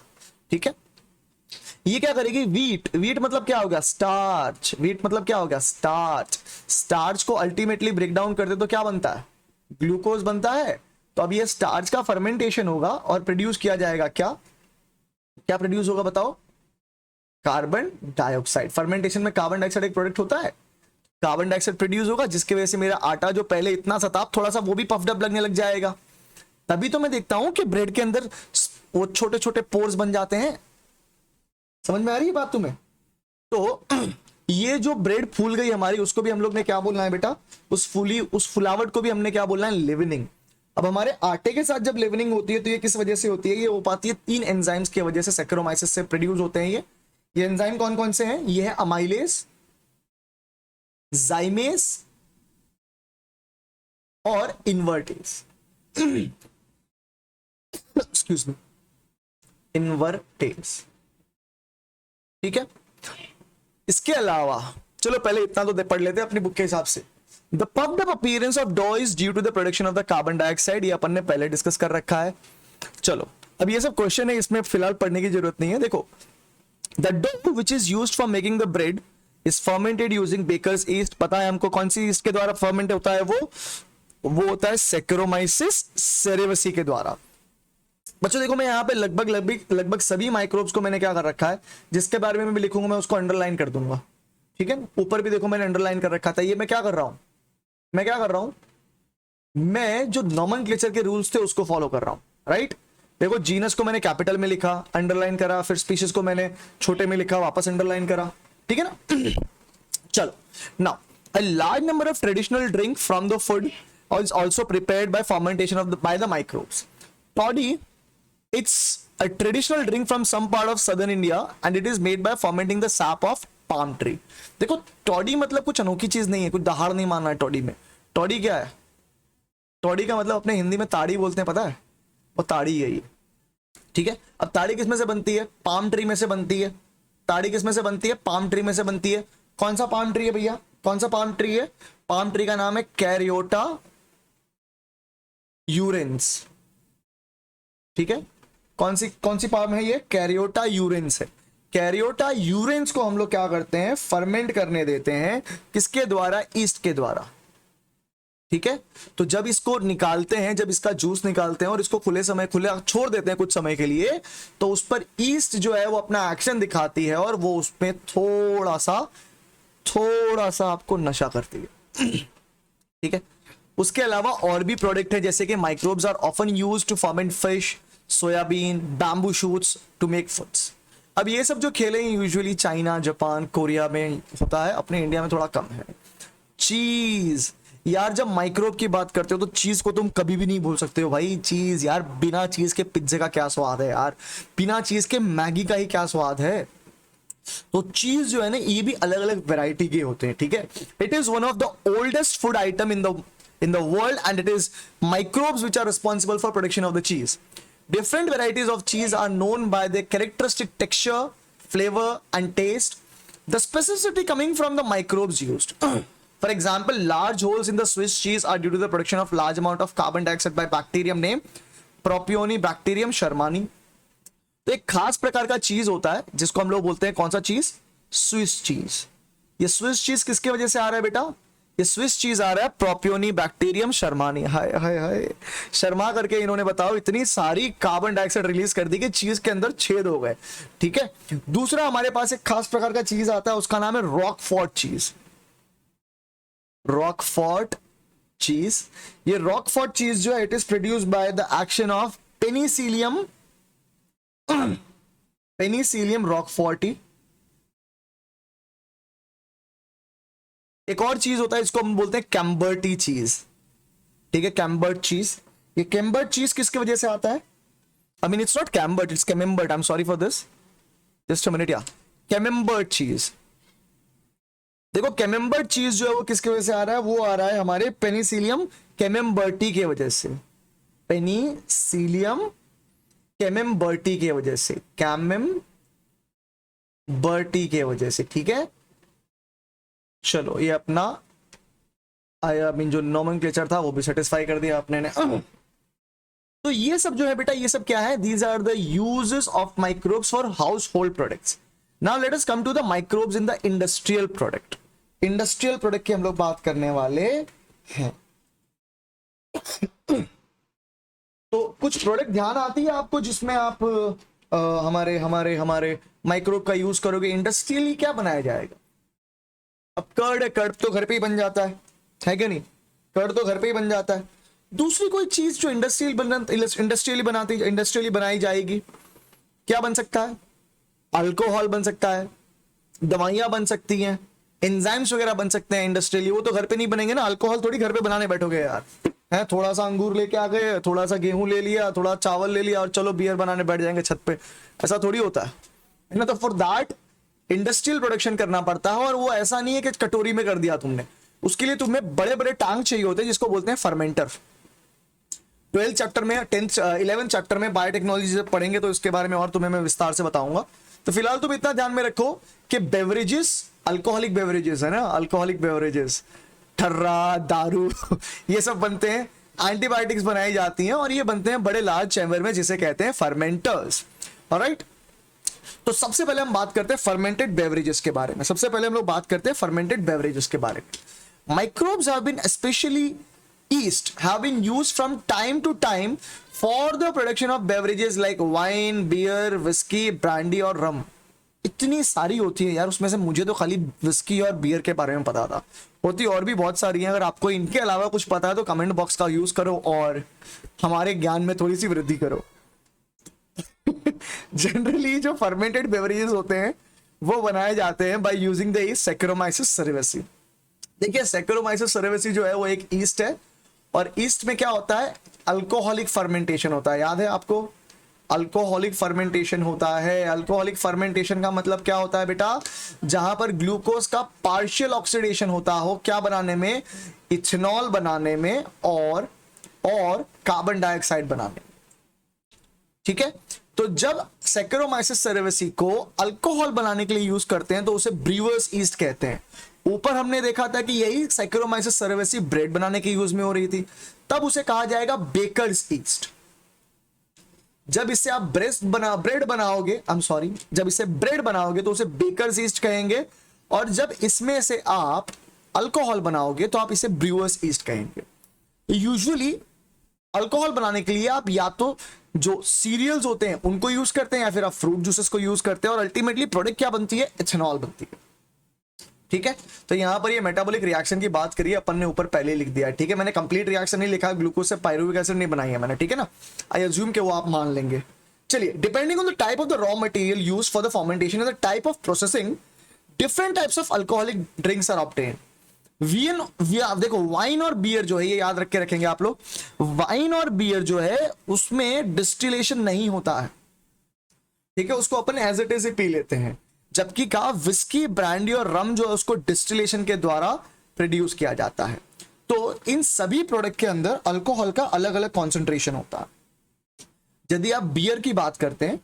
ठीक है, ये क्या करेगी, वीट मतलब क्या हो गया, स्टार्च। वीट मतलब क्या हो गया, स्टार्च। स्टार्च को अल्टीमेटली ब्रेक डाउन कर दे तो क्या बनता है, ग्लूकोज बनता है। तो अब ये स्टार्च का फर्मेंटेशन होगा और प्रोड्यूस किया जाएगा क्या, क्या प्रोड्यूस होगा बताओ, कार्बन डाइऑक्साइड। फर्मेंटेशन में कार्बन डाइऑक्साइड एक प्रोडक्ट होता है, कार्बन डाइऑक्साइड प्रोड्यूस होगा, जिसकी वजह से मेरा आटा जो पहले इतना सा था, थोड़ा सा वो भी पफ्ड अप लगने लग जाएगा। तभी तो मैं देखता हूं कि ब्रेड के अंदर वो छोटे छोटे पोर्स बन जाते हैं। समझ में आ रही है बात तुम्हें। तो ये जो ब्रेड फूल गई हमारी, उसको भी हम लोग ने क्या बोलना है बेटा, उस फुलावट को भी हमने क्या बोलना है, लिवनिंग। अब हमारे आटे के साथ जब लिवनिंग होती है तो ये किस वजह से होती है, ये हो पाती है 3 एंजाइम्स की वजह से, सैकेरोमाइसिस से प्रोड्यूस होते हैं ये एंजाइम कौन कौन से हैं, ये है अमाइलेज, जाइमेस और इन्वर्टेज। Excuse me, invertase. ठीक है, इसके अलावा चलो पहले इतना तो पढ़ लेते हैं अपनी बुक के हिसाब से। The puffed up appearance of dough is due to the production of the carbon dioxide, ये अपन ने पहले डिस्कस कर रखा है। चलो अब ये सब क्वेश्चन है, इसमें फिलहाल पढ़ने की जरूरत नहीं है। देखो, the dough which is used for making the bread is fermented using baker's yeast। पता है हमको कौन सी ईस्ट के द्वारा फर्मेंट होता है, वो होता है सैकेरोमाइसिस सेरेवसी के द्वारा। बच्चों देखो, मैं यहाँ पे लगभग सभी माइक्रोब्स को मैंने क्या कर रखा है, जिसके बारे में मैं भी लिखूंगा मैं उसको अंडरलाइन कर दूंगा। ठीक है, ऊपर भी देखो मैंने अंडरलाइन कर रखा था। ये मैं क्या कर रहा हूं, मैं जो नॉमेनक्लेचर के रूल्स थे उसको फॉलो कर रहा हूं। राइट, देखो जीनस को मैंने कैपिटल में लिखा, अंडरलाइन करा, फिर स्पीशीज को मैंने छोटे में लिखा, वापस अंडरलाइन करा। ठीक है ना। चलो, now a large number of traditional drink from the food is also prepared by fermentation by the microbes. Toddy, it's a traditional drink from some part of southern India and it is made by fermenting the sap of palm tree. देखो, toddy मतलब कुछ अनोखी चीज नहीं है, कुछ दहाड़ नहीं मानना है टॉडी में। टॉडी क्या है, टॉडी का मतलब अपने हिंदी में ताड़ी बोलते हैं, पता है, वो ताड़ी है ये। ठीक है, अब ताड़ी किस में से बनती है, पाम ट्री में से बनती है। ताड़ी किस में से बनती है, पाम ट्री में से बनती है। कौन सा पाम ट्री है भैया, कौन सा पाम ट्री है, पाम ट्री का नाम है कैरियोटा यूरेंस। ठीक है, कौन सी पाम है ये, कैरियोटा यूरेंस है। कैरियोटा यूरेंस को हम लोग क्या करते हैं, फर्मेंट करने देते हैं, किसके द्वारा, ईस्ट के द्वारा। ठीक है, तो जब इसको निकालते हैं, जब इसका जूस निकालते हैं और इसको खुले छोड़ देते हैं कुछ समय के लिए, तो उस पर ईस्ट जो है वो अपना एक्शन दिखाती है और वो उसमें थोड़ा सा आपको नशा करती है। ठीक है, उसके अलावा और भी प्रोडक्ट है, जैसे कि microbes are often used to ferment fish, soybean, bamboo shoots to make foods. अब ये सब जो खेले यूजुअली चाइना, जापान, कोरिया में होता है, अपने इंडिया में थोड़ा कम है। चीज, यार जब माइक्रोब की बात करते हो तो चीज को तुम कभी भी नहीं भूल सकते हो भाई। चीज यार, बिना चीज के पिज्जे का क्या स्वाद है यार, बिना चीज के मैगी का ही क्या स्वाद है। तो चीज जो है ना ये भी अलग अलग वैरायटी के होते हैं, ठीक है। It is one of the oldest food item in the world and it is microbes which are responsible for production of the cheese. Different varieties of cheese are known by their characteristic texture, flavor, and taste. The specificity coming from the microbes used. For example, large holes in the Swiss cheese are due to the production of large amount of carbon dioxide by bacterium named Propionibacterium shermani. तो एक खास प्रकार का चीज होता है जिसको हम लोग बोलते हैं, कौन सा चीज? Swiss cheese. ये स्विस चीज किसकी वजह से आ रहा है बेटा? ये स्विस चीज आ रहा है प्रोपियोनी बैक्टीरियम शर्मानी। हाय हाय हाय, शर्मा करके इन्होंने बताओ इतनी सारी कार्बन डाइऑक्साइड रिलीज कर दी कि चीज के अंदर छेद हो गए, ठीक है। दूसरा हमारे पास एक खास प्रकार का चीज आता है, उसका नाम है रॉकफोर्ट चीज। रॉकफोर्ट चीज, ये रॉकफोर्ट चीज जो है it is produced by the action of Penicillium roqueforti. एक और चीज होता है इसको हम बोलते हैं कैम्बर्टी चीज, ठीक है, कैम्बर्ट चीज। ये कैम्बर्ट चीज किसकी वजह से आता है? I mean it's not Camembert, it's Camembert, I am sorry for this, just a minute. या कैमेम्बर्ट चीज, देखो कैमेम्बर्ट चीज जो है वो किसकी वजह से आ रहा है? वो आ रहा है हमारे पेनिसिलियम कैमेम्बर्टी की वजह से। पेनिसिलियम कैमेम्बर्टी की वजह से, कैमेम्बर्टी की वजह से, ठीक है। चलो ये अपना आई मीन जो नोमेनक्लेचर था वो भी सेटिस्फाई कर दिया आपने ने। तो ये सब जो है बेटा, ये सब क्या है? These are the uses of microbes for household products. Now let us come to the microbes in the industrial product. Industrial product की हम लोग बात करने वाले हैं। तो कुछ प्रोडक्ट ध्यान आती है आपको जिसमें आप हमारे हमारे हमारे माइक्रोब का यूज करोगे। इंडस्ट्रियली क्या बनाया जाएगा? अब कर्ड है, कर्ड तो घर पे ही बन जाता है कि नहीं? कर्ड तो घर पे ही बन जाता है। दूसरी कोई चीज जो इंडस्ट्रियली बनाई जाएगी, क्या बन सकता है? अल्कोहल बन सकता है, दवाइयां बन सकती हैं, एंजाइम्स वगैरह बन सकते हैं इंडस्ट्रियली। वो तो घर पे नहीं बनेंगे ना, अल्कोहल थोड़ी घर पे बनाने बैठोगे यार, है? थोड़ा सा अंगूर लेके आ गए, थोड़ा सा गेहूं ले लिया, थोड़ा चावल ले लिया और चलो बियर बनाने बैठ जाएंगे छत पे, ऐसा थोड़ी होता है ना। तो फॉर दैट इंडस्ट्रियल प्रोडक्शन करना पड़ता है, और वो ऐसा नहीं है कि कटोरी में कर दिया तुमने, उसके लिए तुम्हें बड़े बड़े टांग चाहिए होते हैं जिसको बोलते हैं फर्मेंटर। 12th चैप्टर में 11th चैप्टर में बायोटेक्नोलॉजी जब पढ़ेंगे तो इसके बारे में और तुम्हें मैं विस्तार से बताऊंगा। तो फिलहाल तुम इतना ध्यान में रखो कि बेवरेजेस, अल्कोहलिक बेवरेजेस है ना, अल्कोहलिक बेवरेजेस, ठर्रा, दारू ये सब बनते हैं, एंटीबायोटिक्स बनाई जाती हैं और ये बनते हैं बड़े लार्ज चैम्बर में जिसे कहते हैं फर्मेंटर्स। ऑलराइट, तो सबसे पहले हम बात करते हैं फर्मेंटेड बेवरेजेस के बारे में। सबसे पहले हम लोग बात करते हैं फर्मेंटेड बेवरेजेस के बारे में। Microbes have been specially yeast have been used from time to time for the production of beverages like wine, beer, whiskey, brandy और rum। इतनी सारी होती है यार, उसमें से मुझे तो खाली विस्की और बियर के बारे में पता था, होती और भी बहुत सारी हैं। अगर आपको इनके अलावा कुछ पता है तो कमेंट बॉक्स का यूज करो और हमारे ज्ञान में थोड़ी सी वृद्धि करो। जनरली जो फर्मेंटेड बेवरेजेस होते हैं वो बनाए जाते हैं by using the yeast Saccharomyces cerevisiae. देखिए सैक्रोमाइसिस सेरेवेसी जो है वो एक ईस्ट है, और ईस्ट में क्या होता है? अल्कोहलिक फर्मेंटेशन होता है। याद है आपको? अल्कोहलिक फर्मेंटेशन होता है। अल्कोहलिक फर्मेंटेशन का मतलब क्या होता है बेटा? जहां पर ग्लूकोज का पार्शियल ऑक्सीडेशन होता हो, क्या बनाने में? इथेनॉल बनाने में और कार्बन डाइऑक्साइड बनाने में, ठीक है। तो जब सैक्रोमाइसिस सेरेवेसी को अल्कोहल बनाने के लिए यूज करते हैं तो उसे ब्रीवर्स ईस्ट कहते हैं। ऊपर हमने देखा था कि यही सैक्रोमाइसिस सेरेवेसी ब्रेड बनाने के यूज में हो रही थी, तब उसे कहा जाएगा बेकर्स ईस्ट। जब इससे आप ब्रेड बनाओगे, जब इसे ब्रेड बनाओगे तो उसे बेकर्स ईस्ट कहेंगे, और जब इसमें से आप अल्कोहल बनाओगे तो आप इसे ब्रूअर्स ईस्ट कहेंगे। यूजुअली अल्कोहल बनाने के लिए आप या तो जो सीरियल्स होते हैं उनको यूज करते हैं या फिर आप फ्रूट जूसेस को यूज करते हैं, और अल्टीमेटली प्रोडक्ट क्या बनती है? इथेनॉल बनती है, ठीक है। तो यहां पर ये मेटाबॉलिक रिएक्शन की बात करिए अपन ने ऊपर पहले लिख दिया है, ठीक है। मैंने कंप्लीट रिएक्शन नहीं लिखा, ग्लूकोज से पायरुविक एसिड नहीं बनाई है मैंने, ठीक है ना। आई अज्यूम कि वो आप मान लेंगे। चलिए, depending on the type of the raw material use for the fermentation and the type of processing, different types of alcoholic drinks are obtained. देखो वाइन और बियर जो है, ये याद रख के रखेंगे आप लोग, वाइन और बियर जो है उसमें डिस्टिलेशन नहीं होता है, ठीक है। उसको अपन एज इट इज पी लेते हैं। जबकि का विस्की, ब्रांडी और रम जो है उसको डिस्टिलेशन के द्वारा प्रोड्यूस किया जाता है। तो इन सभी प्रोडक्ट के अंदर अल्कोहल का अलग अलग कॉन्सेंट्रेशन होता है। यदि आप बियर की बात करते हैं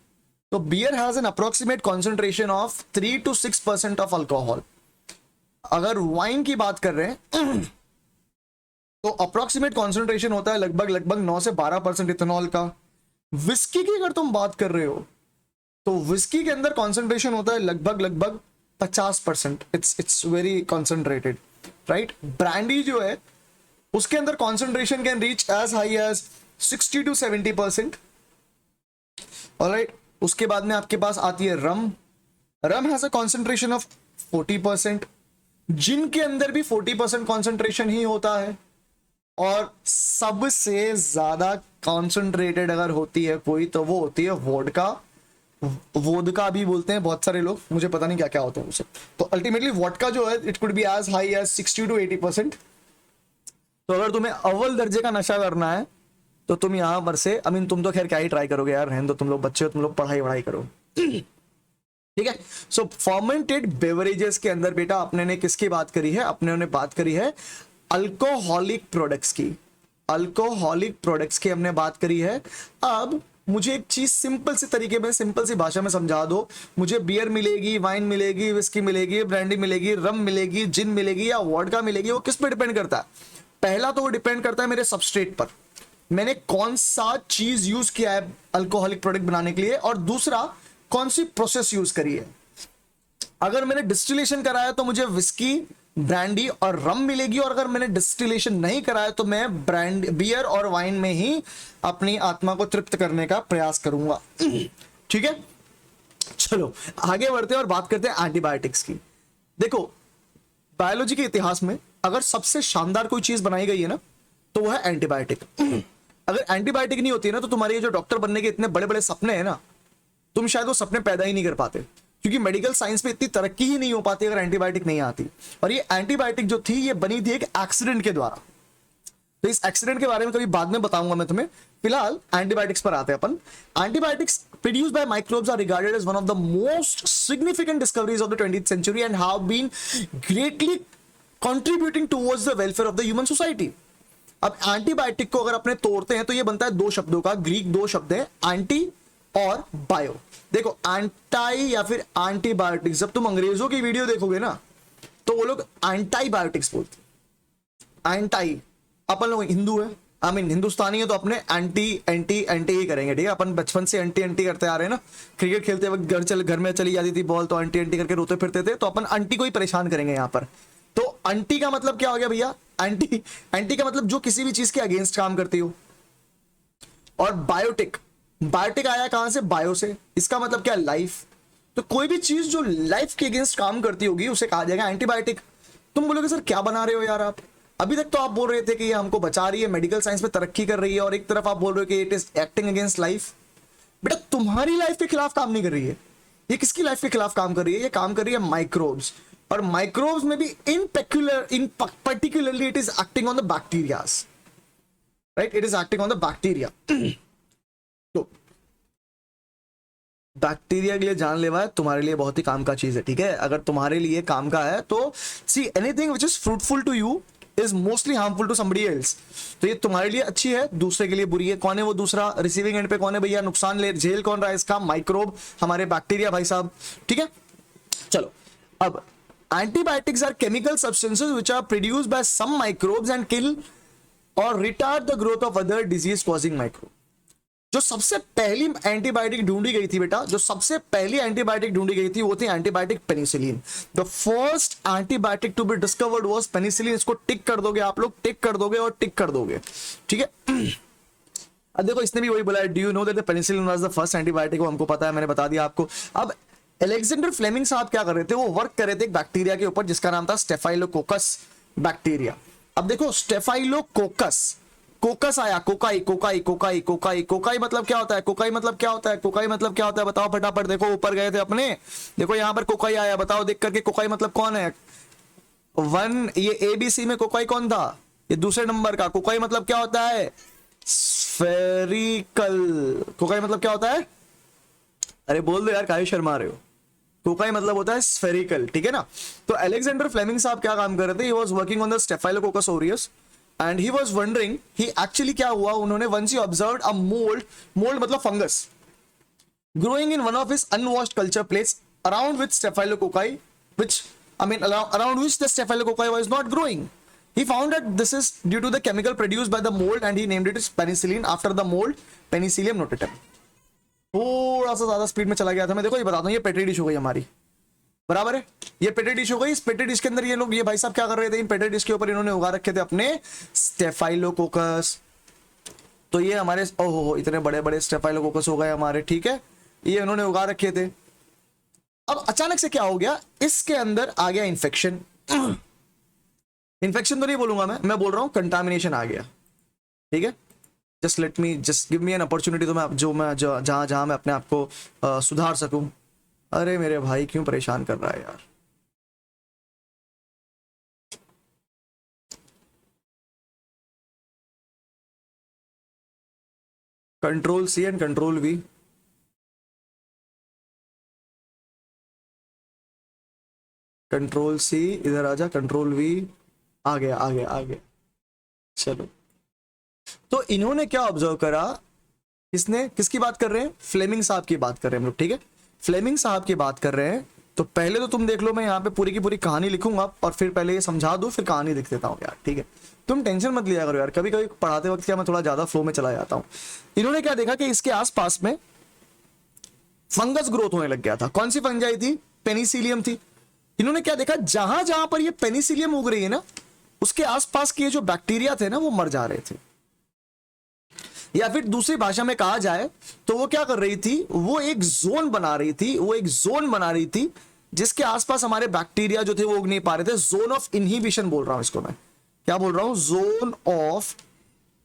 तो beer has an approximate concentration of 3 to 6% of alcohol. अगर वाइन की बात कर रहे हैं तो अप्रोक्सीमेट कॉन्सेंट्रेशन होता है लगभग 9 से 12% इथेनॉल का। विस्की की अगर तुम बात कर रहे हो तो विस्की के अंदर कॉन्सेंट्रेशन होता है लगभग 50%। It's very concentrated, right. Brandy जो है उसके अंदर concentration can reach as high as 60 to 70%। Alright, उसके बाद में आपके पास आती है rum. Rum has a concentration of 40%। Gin के अंदर भी 40% कॉन्सेंट्रेशन ही होता है। और सबसे ज्यादा कॉन्सेंट्रेटेड अगर होती है कोई तो वो होती है वोडका। वोदका भी बोलते हैं बहुत सारे लोग, मुझे पता नहीं क्या क्या होता है उसे। तो अल्टीमेटली वोडका जो है it could be as high as 60 to 80%। तो अगर तुम्हें अव्वल दर्जे का नशा करना है तो तुम यहां पर से, आई मीन तुम तो खैर क्या ही ट्राई करोगे यार, रहने दो, तुम लोग बच्चे हो, तुम लोग पढ़ाई करो। ठीक है। सो फर्मेंटेड बेवरेजेस के अंदर बेटा अपने ने किसकी बात करी है? अपने ने बात करी है अल्कोहलिक प्रोडक्ट्स की। अल्कोहलिक प्रोडक्ट्स की हमने बात करी है। अब मुझे एक चीज सिंपल सी तरीके में, सिंपल सी भाषा में समझा दो। मुझे बियर मिलेगी, वाइन मिलेगी, विस्की मिलेगी, ब्रांडी मिलेगी, रम मिलेगी, जिन मिलेगी या वोडका मिलेगी, वो किस पे डिपेंड करता है? पहला तो वो डिपेंड करता है मेरे सबस्ट्रेट पर, मैंने कौन सा चीज यूज किया है अल्कोहलिक प्रोडक्ट बनाने के लिए, और दूसरा कौन सी प्रोसेस यूज करी है। अगर मैंने डिस्टिलेशन कराया तो मुझे विस्की, ब्रांडी और रम मिलेगी, और अगर मैंने डिस्टिलेशन नहीं कराया तो मैं बियर और वाइन में ही अपनी आत्मा को तृप्त करने का प्रयास करूंगा। ठीक है, चलो आगे बढ़ते हैं और बात करते हैं एंटीबायोटिक्स की। देखो, बायोलॉजी के इतिहास में अगर सबसे शानदार कोई चीज बनाई गई है ना तो वो है एंटीबायोटिक। अगर एंटीबायोटिक नहीं होती है ना तो तुम्हारे ये जो डॉक्टर बनने के इतने बड़े बड़े सपने हैं ना, तुम शायद वो सपने पैदा ही नहीं कर पाते, क्योंकि मेडिकल साइंस में इतनी तरक्की ही नहीं हो पाती अगर एंटीबायोटिक नहीं आती। और ये एंटीबायोटिक जो थी ये बनी थी एक एक्सीडेंट के द्वारा। तो इस एक्सीडेंट के बारे में कभी बाद में बताऊंगा मैं तुम्हें। फिलहाल एंटीबायोटिक्स पर आते हैं अपन। Antibiotics produced by microbes are regarded as one of the most significant discoveries of the 20th century and have been greatly contributing towards the welfare of the human society। अब एंटीबायोटिक को अगर अपने तोड़ते हैं तो ये बनता है दो शब्दों का, ग्रीक दो शब्द है, एंटी और बायो। देखो, एंटाई या फिर एंटीबायोटिक्स, जब तुम अंग्रेजों की वीडियो देखोगे ना तो वो लोग एंटाईबायोटिक्स बोलते हैं। एंटाई, अपन लोग हिंदू है, आई मीन हिंदुस्तानी है, तो अपने एंटी एंटी एंटी ही करेंगे। ठीक है, अपन बचपन से एंटी एंटी करते आ रहे हैं ना। क्रिकेट खेलते वक्त घर में चली जाती थी बॉल तो एंटी एंटी करके रोते फिरते थे, तो अपन एंटी को ही परेशान करेंगे यहाँ पर। तो एंटी का मतलब क्या हो गया भैया? एंटी का मतलब जो किसी भी चीज के अगेंस्ट काम करती हो। और बायोटिक, बायोटिक आया कहां से? बायो से। इसका मतलब क्या? लाइफ। तो कोई भी चीज जो लाइफ के अगेंस्ट काम करती होगी उसे कहा जाएगा एंटीबायोटिक। तुम बोलोगे सर क्या बना रहे हो यार आप? अभी तक तो आप बोल रहे थे कि ये हमको बचा रही है, मेडिकल साइंस में तरक्की कर रही है, और एक तरफ आप बोल रहे हो कि it is acting against life. बेटा, तुम्हारी लाइफ के खिलाफ काम नहीं कर रही है ये। किसकी लाइफ के खिलाफ काम कर रही है? ये काम कर रही है माइक्रोब्स। और माइक्रोब्स में भी in particularly it is acting on the bacterias, right? It is acting on the bacteria. तो बैक्टीरिया के लिए जानलेवा है, तुम्हारे लिए बहुत ही काम का चीज है। ठीक है, अगर तुम्हारे लिए काम का है तो see anything which is fruitful to you is mostly harmful to somebody else. तो ये तुम्हारे लिए अच्छी है, दूसरे के लिए बुरी है। कौन है वो दूसरा? रिसीविंग एंड पे कौन है भैया? नुकसान ले झेल कौन रहा है इसका? माइक्रोब, हमारे बैक्टीरिया भाई साहब। ठीक है, चलो अब antibiotics are chemical substances which are produced by some microbes and kill or retard the growth of other disease causing microbe। जो सबसे पहली एंटीबायोटिक ढूंढी गई थी बेटा, जो सबसे पहली एंटीबायोटिक ढूंढी गई थी वो थी antibiotic penicillin. The first antibiotic to be discovered was penicillin. इसको टिक कर दोगे आप लोग, टिक कर दोगे और टिक कर दोगे। ठीक है, अब देखो इसने भी वही बोला है, do you know that the penicillin was the first antibiotic. वो हमको पता है, मैंने बता दिया आपको। अब अलेक्जेंडर फ्लेमिंग साहब क्या कर रहे थे? वो वर्क कर रहे थे एक बैक्टीरिया के ऊपर जिसका नाम था स्टेफाइलोकोकस बैक्टीरिया। अब देखो स्टेफाइलोकोकस, कोकस आया, cocci cocci cocci cocci. Cocci मतलब क्या होता है? कोकाई मतलब क्या होता है? कोकाई मतलब क्या होता है? बताओ फटाफट। देखो ऊपर गए थे अपने, देखो यहां पर कोकाई आया, बताओ देख करके कोकाई मतलब कौन है? वन, ये ABC में कोकाई कौन था? ये दूसरे नंबर का। कोकाई मतलब क्या होता है? स्फेरिकल। कोकाई मतलब क्या होता है? अरे बोल दो यार, काहे शर्मा रहे हो? कोकाई मतलब होता है स्फेरिकल, ठीक है ना। तो अलेक्जेंडर फ्लेमिंग साहब क्या काम कर रहे थे, he was working on the staphylococcus aureus and he was wondering, he actually क्या हुआ, उन्होंने once he observed a mould, mould मतलब fungus, growing in one of his unwashed culture plates around which staphylococci, which around which the staphylococci was not growing. He found that this is due to the chemical produced by the mold and he named it as penicillin after the mold Penicillium notatum. थोड़ा सा ज्यादा speed में चला गया था मैं, देखो ये बताता हूँ, ये पेट्री डिश हो गई हमारी, बराबर है, ये पेट्री डिश हो गई। इस पेट्री डिश के अंदर ये लोग, ये भाई साहब क्या कर रहे थे, इन पेट्री डिश के ऊपर इन्होंने उगा रखे थे अपने स्टेफाइलोकोकस। तो ये हमारे ओहो इतने बड़े बड़े स्टेफाइलोकोकस हो गए हमारे, ठीक है, ये उन्होंने उगा रखे थे। अब अचानक से क्या हो गया, इसके अंदर आ गया इन्फेक्शन। इन्फेक्शन तो नहीं बोलूंगा मैं बोल रहा हूं कंटामिनेशन आ गया, ठीक है। Just give me an opportunity, तो मैं जहां मैं अपने आप को सुधार सकूं। अरे मेरे भाई क्यों परेशान कर रहा है यार। Control C and control V, control C इधर आजा, कंट्रोल वी, आ गया। चलो, तो इन्होंने क्या ऑब्जर्व करा, इसने किसकी बात कर रहे हैं, फ्लेमिंग साहब की बात कर रहे हैं हम लोग, ठीक है, फ्लेमिंग साहब की बात कर रहे हैं। तो पहले तो तुम देख लो, मैं यहाँ पे पूरी की पूरी कहानी लिखूंगा और फिर पहले ये समझा दूं, फिर कहानी लिख देता हूँ यार, ठीक है। तुम टेंशन मत लिया करो यार, कभी कभी पढ़ाते वक्त क्या मैं थोड़ा ज्यादा फ्लो में चला जाता हूँ। इन्होंने क्या देखा कि इसके आसपास में फंगस ग्रोथ होने लग गया था। कौन सी फंजाई थी, पेनिसिलियम थी। इन्होंने क्या देखा, जहां जहां पर ये पेनिसिलियम उग रही है ना, उसके आसपास के जो बैक्टीरिया थे ना वो मर जा रहे थे, या फिर दूसरी भाषा में कहा जाए तो वो क्या कर रही थी, वो एक जोन बना रही थी जिसके आसपास हमारे बैक्टीरिया जो थे वो उग नहीं पा रहे थे। जोन ऑफ इनहिबिशन बोल रहा हूं इसको मैं, क्या बोल रहा हूं, जोन ऑफ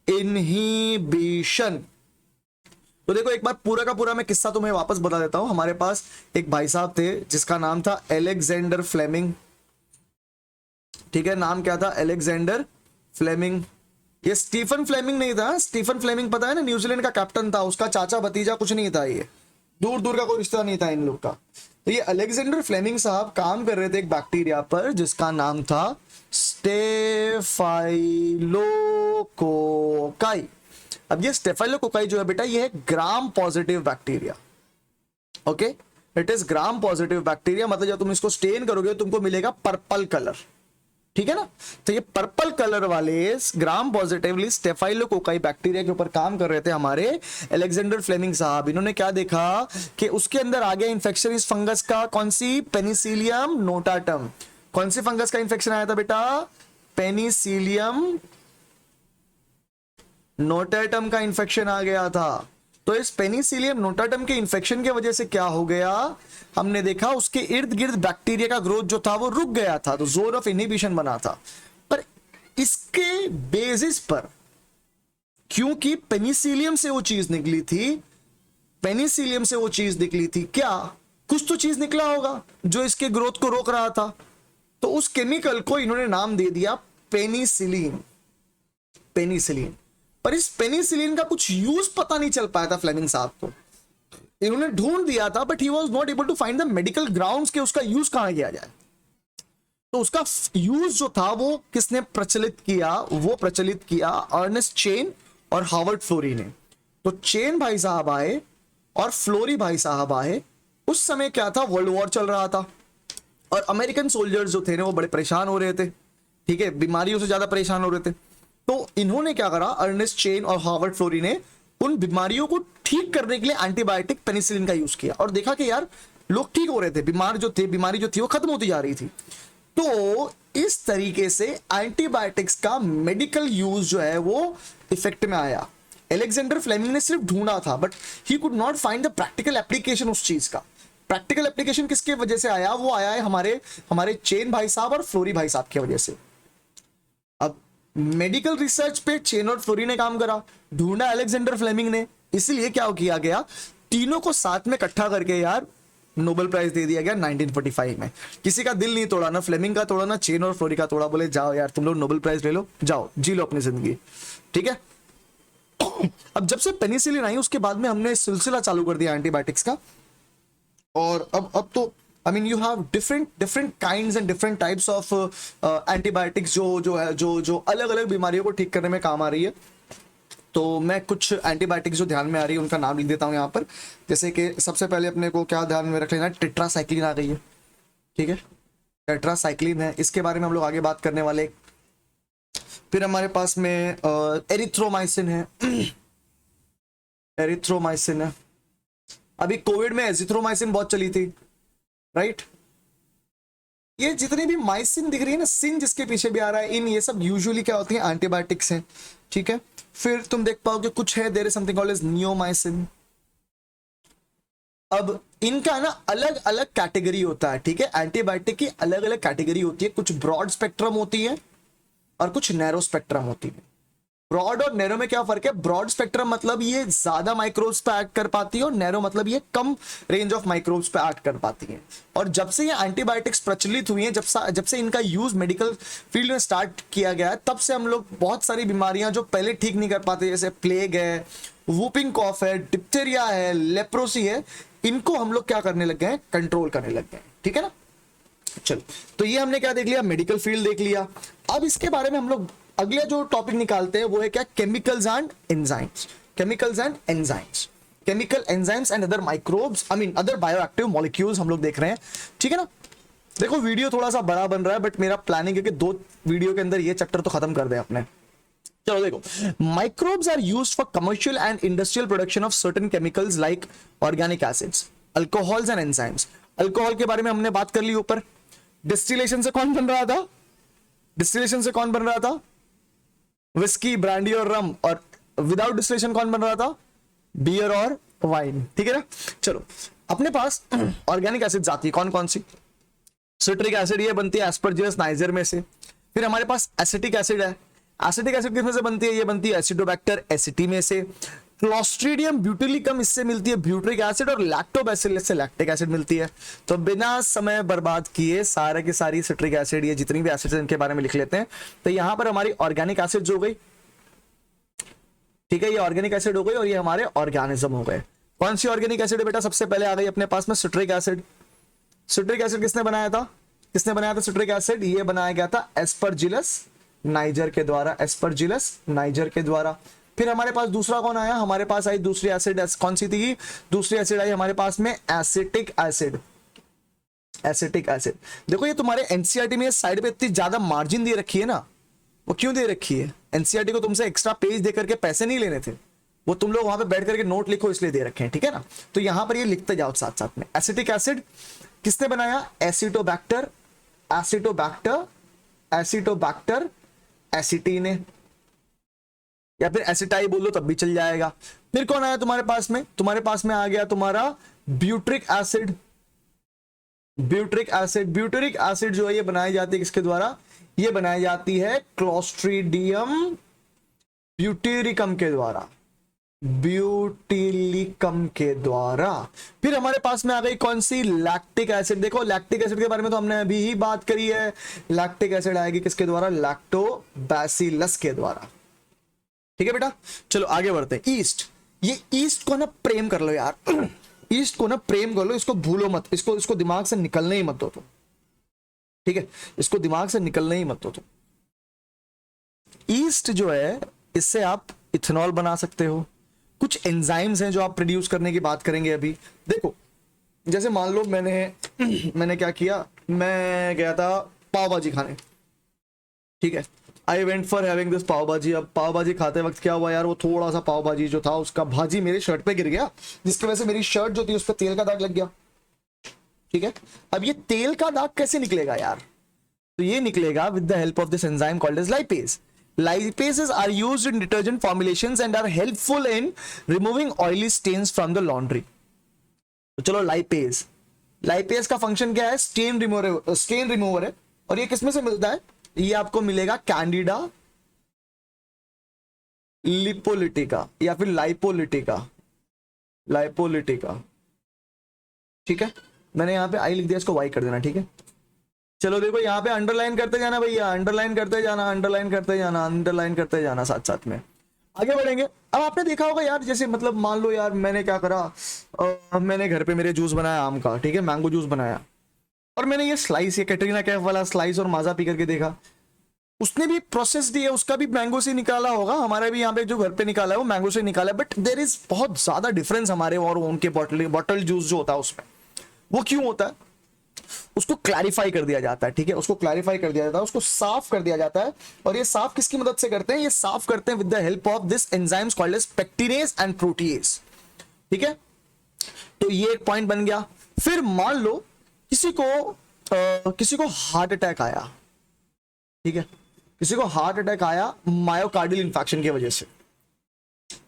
इनहिबिशन। तो देखो एक बार पूरा का पूरा मैं किस्सा तुम्हें वापस बता देता हूं। हमारे पास एक भाई साहब थे जिसका नाम था अलेक्जेंडर फ्लेमिंग, ठीक है, नाम क्या था, अलेक्जेंडर फ्लेमिंग। ये स्टीफन फ्लेमिंग नहीं था, स्टीफन फ्लेमिंग पता है ना, न्यूजीलैंड का कैप्टन था, उसका चाचा भतीजा कुछ नहीं था, ये दूर दूर का कोई रिश्ता नहीं था इन लोग का। तो ये अलेक्जेंडर फ्लेमिंग साहब काम कर रहे थे एक बैक्टीरिया पर जिसका नाम था स्टेफाइलोकोकाई। अब ये स्टेफाइलोकोकाई जो है बेटा, ये है gram positive bacteria, okay, it is gram positive bacteria. मतलब जब तुम इसको स्टेन करोगे तुमको मिलेगा पर्पल कलर, ठीक है ना। तो ये पर्पल कलर वाले ग्राम पॉजिटिवली स्टेफाइलोकोकाई बैक्टीरिया के ऊपर काम कर रहे थे हमारे अलेक्जेंडर फ्लेमिंग साहब। इन्होंने क्या देखा कि उसके अंदर आ गया इन्फेक्शन इस फंगस का, कौन सी, पेनिसिलियम नोटाटम। कौन सी फंगस का इन्फेक्शन आया था बेटा, पेनिसिलियम नोटाटम का इन्फेक्शन आ गया था। तो इस पेनिसिलियम नोटाटम के इन्फेक्शन की वजह से क्या हो गया, हमने देखा उसके इर्द गिर्द बैक्टीरिया का ग्रोथ जो था वो रुक गया था, तो जोन ऑफ इनहिबिशन बना था। पर इसके बेसिस पर, क्योंकि पेनिसिलियम से वो चीज निकली थी, पेनिसिलियम से वो चीज निकली थी, क्या कुछ तो चीज निकला होगा जो इसके ग्रोथ को रोक रहा था। तो उस केमिकल को इन्होंने नाम दे दिया पेनिसिलिन, पेनिसिलिन। पर इस पेनिसिलिन का कुछ यूज पता नहीं चल पाया था फ्लेमिंग साहब को। इन्होंने ढूंढ दिया था but he was not able to find the medical grounds के उसका यूज कहां किया जाए। तो उसका यूज जो था वो किसने प्रचलित किया, वो प्रचलित किया अर्नेस्ट चेन और हार्वर्ड फ्लोरी ने। तो चेन भाई साहब आए और फ्लोरी भाई साहब आए। उस समय क्या था, वर्ल्ड वॉर चल रहा था और अमेरिकन सोल्जर्स जो थे ना वो बड़े परेशान हो रहे थे, ठीक है, बीमारियों से ज्यादा परेशान हो रहे थे। तो इन्होंने क्या करा, अर्नेस्ट चेन और हार्वर्ड फ्लोरी ने उन बीमारियों को ठीक करने के लिए एंटीबायोटिक पेनिसिलिन का यूज किया और देखा कि यार लोग ठीक हो रहे थे, बीमारी जो थी वो खत्म होती जा रही थी। तो इस तरीके से एंटीबायोटिक्स का मेडिकल यूज जो है वो इफेक्ट में आया। अलेक्जेंडर फ्लेमिंग ने सिर्फ ढूंढा था but he could not find the practical application उस चीज का। प्रैक्टिकल एप्लीकेशन किसके वजह से आया, वो आया है हमारे चेन भाई साहब और फ्लोरी भाई साहब की वजह से। अब मेडिकल रिसर्च पे चेन और फ्लोरी ने काम करा, ढूंढा अलेक्जेंडर फ्लेमिंग ने, इसलिए क्या किया गया, तीनों को साथ में इकट्ठा करके यार नोबेल प्राइज दे दिया गया 1945 में। किसी का दिल नहीं तोड़ा, ना फ्लेमिंग का तोड़ा ना चेन और फ्लोरी का तोड़ा, बोले जाओ यार तुम लोग नोबेल प्राइज ले लो, जाओ जी लो अपनी जिंदगी, ठीक है। अब जब से पेनिसिलिन आई उसके बाद में हमने सिलसिला चालू कर दिया एंटीबायोटिक्स का। और अब तो I mean you have different different kinds and different types of antibiotics जो है जो अलग अलग बीमारियों को ठीक करने में काम आ रही है। तो मैं कुछ एंटीबायोटिक्स जो ध्यान में आ रही है उनका नाम लिख देता हूँ यहाँ पर। जैसे कि सबसे पहले अपने को क्या ध्यान में रख लेना, टेट्रासाइक्लिन आ गई है, ठीक है, टेट्रासाइक्लिन है, इसके बारे में हम लोग आगे बात करने वाले। फिर हमारे पास में एरिथ्रोमाइसिन है, एरिथ्रोमाइसिन है। अभी कोविड में एजिथ्रोमाइसिन बहुत चली थी, राइट। ये जितनी भी माइसिन दिख रही है ना, सिन जिसके पीछे भी आ रहा है, इन ये सब यूजुअली क्या होती है, एंटीबायोटिक्स हैं, ठीक है। फिर तुम देख पाओगे कुछ है, there is something called as neomycin. अब इनका ना अलग अलग कैटेगरी होता है, ठीक है, एंटीबायोटिक की अलग अलग कैटेगरी होती है। कुछ ब्रॉड स्पेक्ट्रम होती है और कुछ नैरो स्पेक्ट्रम होती है। ब्रॉड और नैरो में क्या फर्क है? ब्रॉड स्पेक्ट्रम मतलब ये ज्यादा माइक्रोब्स पे एक्ट कर पाती है और नैरो मतलब ये कम रेंज ऑफ माइक्रोब्स पे एक्ट कर पाती है। और जब से ये एंटीबायोटिक्स प्रचलित हुई हैं, जब से इनका यूज मेडिकल फील्ड में स्टार्ट किया गया है, तब से हम लोग बहुत सारी बीमारियां जो पहले ठीक नहीं कर पाते, जैसे प्लेग है, वूपिंग कॉफ है, डिप्थेरिया है, लेप्रोसी है, इनको हम लोग क्या करने लग गए हैं, कंट्रोल करने लग गए हैं, ठीक है ना। चलो, तो ये हमने क्या देख लिया, मेडिकल फील्ड देख लिया। अब इसके बारे में हम लोग अगला जो टॉपिक निकालते हैं वो है क्या, chemicals and enzymes. Chemicals and enzymes, chemical enzymes and other microbes, I mean other bioactive molecules हम लोग देख रहे हैं, ठीक है ना। देखो वीडियो थोड़ा सा बड़ा बन रहा है, बट मेरा प्लानिंग है कि 2 वीडियो के अंदर ये चैप्टर तो खत्म कर दें अपने। चलो देखो, microbes are used for commercial and industrial production of certain chemicals like organic acids, alcohols and enzymes. Alcohol के बारे में हमने बात कर ली ऊपर। डिस्टिलेशन से कौन बन रहा था? डिस्टिलेशन से कौन बन रहा था? विस्की, ब्रांडी और रम। और विदाउट डिस्टिलेशन कौन बन रहा था? बियर और वाइन, ठीक है ना। चलो, अपने पास ऑर्गेनिक एसिड्स आती है, कौन कौन सी? सिट्रिक एसिड, ये बनती है एस्परजिलस नाइजर में से। फिर हमारे पास एसिटिक एसिड है। एसिटिक एसिड किसमें से बनती है? ये बनती है एसिडोबैक्टर एसिटी में से। क्लोस्ट्रीडियम ब्यूटिलिकम, इससे मिलती है ब्यूट्रिक एसिड। और लैक्टोबैसिलस से लैक्टिक एसिड मिलती है। तो बिना समय बर्बाद किए सारे की सारी सिट्रिक एसिड, ये जितनी भी एसिड इनके बारे में लिख लेते हैं। तो यहां पर हमारी ऑर्गेनिक एसिड हो गई, ठीक है, ये ऑर्गेनिक एसिड हो गई और ये हमारे ऑर्गेनिज्म हो गए। कौन सी ऑर्गेनिक एसिड है बेटा? सबसे पहले आ गई अपने पास में सिट्रिक एसिड। सिट्रिक एसिड किसने बनाया था? किसने बनाया था सिट्रिक एसिड? ये बनाया गया था एस्परजिलस नाइजर के द्वारा, एस्परजिलस नाइजर के द्वारा। फिर हमारे पास दूसरा कौन आया? हमारे पास आई दूसरी एसिड, कौन सी थी? दूसरी एसिड आई हमारे पास में एसिटिक एसिड। एसिटिक एसिड, देखो ये तुम्हारे एनसीईआरटी में साइड पे इतनी ज्यादा मार्जिन दे रखी है ना, वो क्यों दे रखी है? एनसीईआरटी को तुमसे एक्स्ट्रा पेज दे करके पैसे नहीं लेने थे, वो तुम लोग वहां पे बैठ करके नोट लिखो इसलिए दे रखे हैं, ठीक है ना। तो यहां पर ये लिखते जाओ साथ साथ में। एसिटिक एसिड किसने बनाया? एसिटोबैक्टर, एसिटोबैक्टर, एसिटोबैक्टर एसिटी ने, या फिर एसिटाई बोल लो तब भी चल जाएगा। फिर कौन आया तुम्हारे पास में? तुम्हारे पास में आ गया तुम्हारा butyric acid. Butyric acid, butyric acid जो है ये बनाई जाती है किसके द्वारा? ये बनाई जाती है क्लोस्ट्रीडियम ब्यूटेरिकम के द्वारा, ब्यूटिलिकम के द्वारा। फिर हमारे पास में आ गई कौन सी? Lactic acid. देखो लैक्टिक एसिड के बारे में तो हमने अभी ही बात करी है। लैक्टिक एसिड आएगी किसके द्वारा? लैक्टोबैसिलस के द्वारा, ठीक है बेटा। चलो आगे बढ़ते हैं। ईस्ट, ये ईस्ट को ना प्रेम कर लो यार, ईस्ट को ना प्रेम कर लो, इसको भूलो मत, इसको दिमाग से निकलने ही मत दो तुम, ठीक है, इसको दिमाग से निकलने ही मत दो तुम। ईस्ट जो है इससे आप इथेनॉल बना सकते हो। कुछ एंजाइम्स हैं जो आप प्रोड्यूस करने की बात करेंगे अभी। देखो जैसे मान लो मैंने क्या किया, मैं गया था पाव भाजी खाने, ठीक है, I went for having this pav bhaji. अब पाव भाजी खाते वक्त क्या हुआ यार, वो थोड़ा सा पाव भाजी जो था उसका भाजी मेरे शर्ट पे गिर गया, जिसकी वजह से मेरी शर्ट जो थी उस पर तेल का दाग लग गया, ठीक है। अब ये तेल का दाग कैसे निकलेगा यार? तो ये निकलेगा with the help of this enzyme called as lipase. Lipases are used in detergent formulations and are helpful in removing oily stains from the laundry. तो चलो लाइपेज, लाइपेज का फंक्शन क्या है? स्टेन रिमूवर है। और ये किसमें से मिलता है? ये आपको मिलेगा कैंडिडा लिपोलिटिका या फिर लाइपोलिटिका, लाइपोलिटिका, ठीक है। मैंने यहां पे आई लिख दिया, इसको वाई कर देना, ठीक है। चलो देखो यहाँ पे अंडरलाइन करते जाना भैया, अंडरलाइन करते जाना, अंडरलाइन करते जाना, अंडरलाइन करते जाना, साथ साथ में आगे बढ़ेंगे। अब आपने देखा होगा यार, जैसे मतलब मान लो यार मैंने क्या करा, मैंने घर पे मेरे जूस बनाया आम का, ठीक है, मैंगो जूस बनाया। और मैंने ये स्लाइस, ये कैटरीना कैफ वाला स्लाइस और माजा पी करके देखा, उसने भी प्रोसेस दिया, उसका भी मैंगो से निकाला होगा, हमारा भी यहाँ पे जो घर पे निकाला है वो मैंगो से निकाला है, बट देयर इज बहुत ज्यादा डिफरेंस हमारे और उनके बॉटल जूस जो होता है उसमें। वो क्यों होता है? उसको क्लैरिफाई कर दिया जाता है, ठीक है, उसको क्लैरिफाई कर दिया जाता है, उसको साफ कर दिया जाता है। और ये साफ किसकी मदद से करते हैं? ये साफ करते हैं with the help of this enzymes called as pectinase and protease, ठीक है। तो ये एक पॉइंट बन गया। फिर मान लो किसी को हार्ट अटैक आया, ठीक है, किसी को हार्ट अटैक आया मायोकार्डियल इंफेक्शन की वजह से,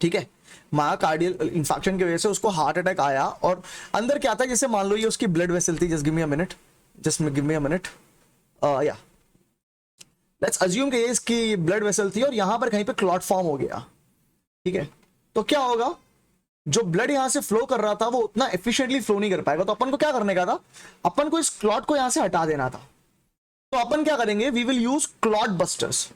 ठीक है, मायोकार्डियल इंफेक्शन की वजह से उसको हार्ट अटैक आया। और अंदर क्या था, जैसे मान लो ये उसकी ब्लड वेसल थी, जस्ट गिव मी अ मिनट, या लेट्स अज्यूम कि ये इसकी ब्लड वेसल थी और यहां पर कहीं पे क्लॉट फॉर्म हो गया, ठीक है। तो क्या होगा, जो ब्लड यहां से फ्लो कर रहा था वो उतना एफिशिएंटली फ्लो नहीं कर पाएगा। तो अपन को क्या करने का था, अपन को इस क्लॉट को यहां से हटा देना था। तो अपन क्या करेंगे, we will use clot busters.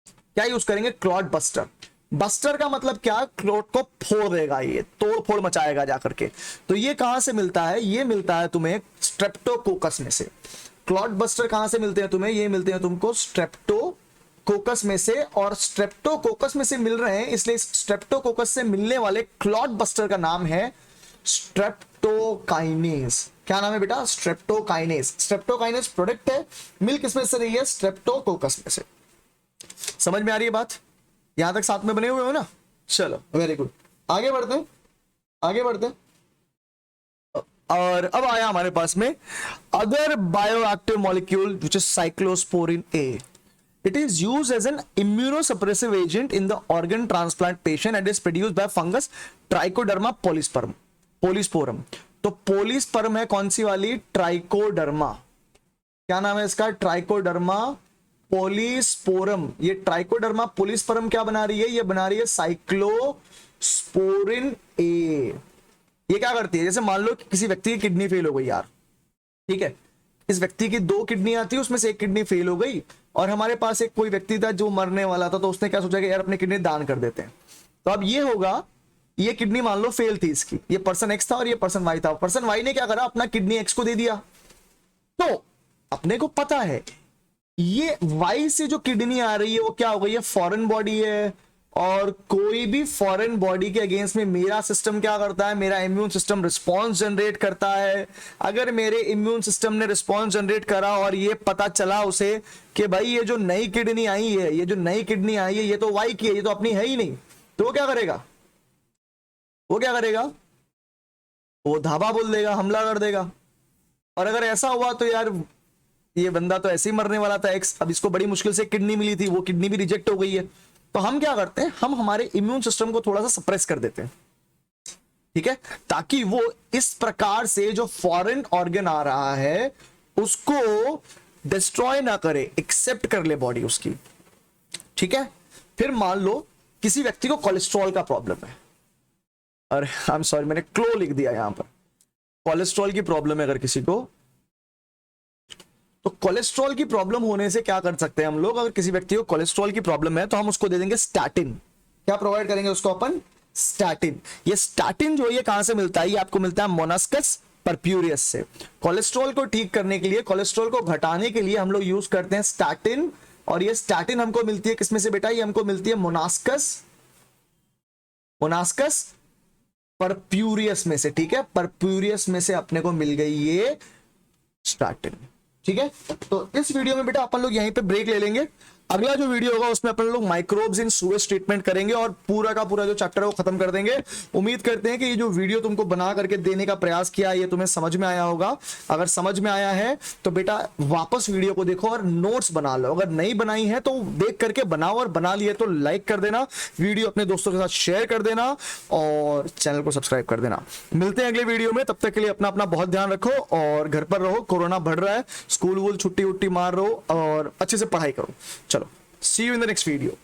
क्या यूज करेंगे? Clot buster. बस्टर का मतलब क्या? क्लॉट को फोड़ देगा, ये तोड़ फोड़ मचाएगा जाकर के। तो ये कहां से मिलता है? ये मिलता है तुम्हें स्ट्रेप्टोकोकस में से। क्लॉट बस्टर कहां से मिलते हैं तुम्हें? ये मिलते हैं तुमको स्ट्रेप्टोकोकस में से, और स्ट्रेप्टोकोकस में से मिल रहे हैं, इसलिए स्ट्रेप्टोकोकस से मिलने वाले क्लॉट बस्टर का नाम है स्ट्रेप्टोकाइनेज। क्या नाम है बेटा? स्ट्रेप्टोकाइनेज। स्ट्रेप्टोकाइनेज प्रोडक्ट है, मिल किसमें से रही है? स्ट्रेप्टोकोकस में से। समझ में आ रही है बात? यहां तक साथ में बने हुए हो ना? चलो वेरी गुड, आगे बढ़ते हैं, आगे बढ़ते हैं। और अब आया हमारे पास में other bioactive molecule which is cyclosporin A. It is used as an immunosuppressive agent in the organ transplant patient and is produced by fungus Trichoderma polysporum. तो पोलिस्पर्म है कौन सी वाली? ट्राइकोडर्मा। क्या नाम है इसका? Trichoderma polysporum. ये ट्राइकोडर्मा पोलिस्पर्म क्या बना रही है? ये बना रही है साइक्लोस्पोरिन ए। ये क्या करती है? जैसे मान लो कि किसी व्यक्ति की किडनी फेल हो गई यार, ठीक है, इस व्यक्ति की 2 किडनी आती है, उसमें से एक किडनी फेल हो गई, और हमारे पास एक कोई व्यक्ति था जो मरने वाला था, तो उसने क्या सोचा कि यार अपनी किडनी दान कर देते हैं। तो अब ये होगा, ये किडनी मान लो फेल थी इसकी, ये पर्सन एक्स था और ये पर्सन वाई था। पर्सन वाई ने क्या करा? अपना किडनी एक्स को दे दिया। तो अपने को पता है ये वाई से जो किडनी आ रही है वो क्या हो गई है? फॉरेन बॉडी है, और कोई भी फॉरेन बॉडी के अगेंस्ट में मेरा सिस्टम क्या करता है? मेरा इम्यून सिस्टम रिस्पॉन्स जनरेट करता है। अगर मेरे इम्यून सिस्टम ने रिस्पॉन्स जनरेट करा और ये पता चला उसे कि भाई ये जो नई किडनी आई है, ये जो नई किडनी आई है ये तो वाई की है, ये तो अपनी है ही नहीं, तो वो क्या करेगा? वो क्या करेगा? वो धावा बोल देगा, हमला कर देगा। और अगर ऐसा हुआ तो यार ये बंदा तो ऐसे ही मरने वाला था एक्स, अब इसको बड़ी मुश्किल से किडनी मिली थी, वो किडनी भी रिजेक्ट हो गई है। तो हम क्या करते हैं? हम हमारे इम्यून सिस्टम को थोड़ा सा सप्रेस कर देते हैं, ठीक है, ताकि वो इस प्रकार से जो फॉरेन ऑर्गन आ रहा है उसको डिस्ट्रॉय ना करे, एक्सेप्ट कर ले बॉडी उसकी, ठीक है। फिर मान लो किसी व्यक्ति को कोलेस्ट्रॉल का प्रॉब्लम है, अरे आई एम सॉरी मैंने क्लो लिख दिया यहां पर, कोलेस्ट्रॉल की प्रॉब्लम है अगर किसी को, तो कोलेस्ट्रॉल की प्रॉब्लम होने से क्या कर सकते हैं हम लोग? अगर किसी व्यक्ति को कोलेस्ट्रॉल की प्रॉब्लम है तो हम उसको दे देंगे स्टैटिन। क्या प्रोवाइड करेंगे उसको अपन? स्टैटिन। ये स्टैटिन जो ये कहां से मिलता है? ये आपको मिलता है मोनास्कस परप्यूरियस से। कोलेस्ट्रॉल को ठीक करने के लिए, कोलेस्ट्रॉल को घटाने के लिए हम लोग यूज करते हैं स्टैटिन, और ये स्टैटिन हमको मिलती है किसमें से बेटा? ये हमको मिलती है मोनास्कस परप्यूरियस में से, ठीक है, परप्यूरियस में से अपने को मिल गई ये स्टैटिन, ठीक है। तो इस वीडियो में बेटा अपन लोग यहीं पे ब्रेक ले लेंगे। अगला जो वीडियो होगा उसमें अपन लोग माइक्रोब्स इन सूएज ट्रीटमेंट करेंगे और पूरा का पूरा जो चैप्टर है वो खत्म कर देंगे। उम्मीद करते हैं कि ये जो वीडियो तुमको बना करके देने का प्रयास किया ये तुम्हें समझ में आया होगा। अगर समझ में आया है तो बेटा वापस वीडियो को देखो और नोट्स बना लो। अगर नहीं बनाई है तो देख करके बनाओ, और बना लिए तो लाइक कर देना, वीडियो अपने दोस्तों के साथ शेयर कर देना और चैनल को सब्सक्राइब कर देना। मिलते हैं अगले वीडियो में, तब तक के लिए अपना अपना बहुत ध्यान रखो और घर पर रहो। कोरोना बढ़ रहा है, स्कूल वूल छुट्टी उट्टी मार रहो और अच्छे से पढ़ाई करो। चलो, see you in the next video.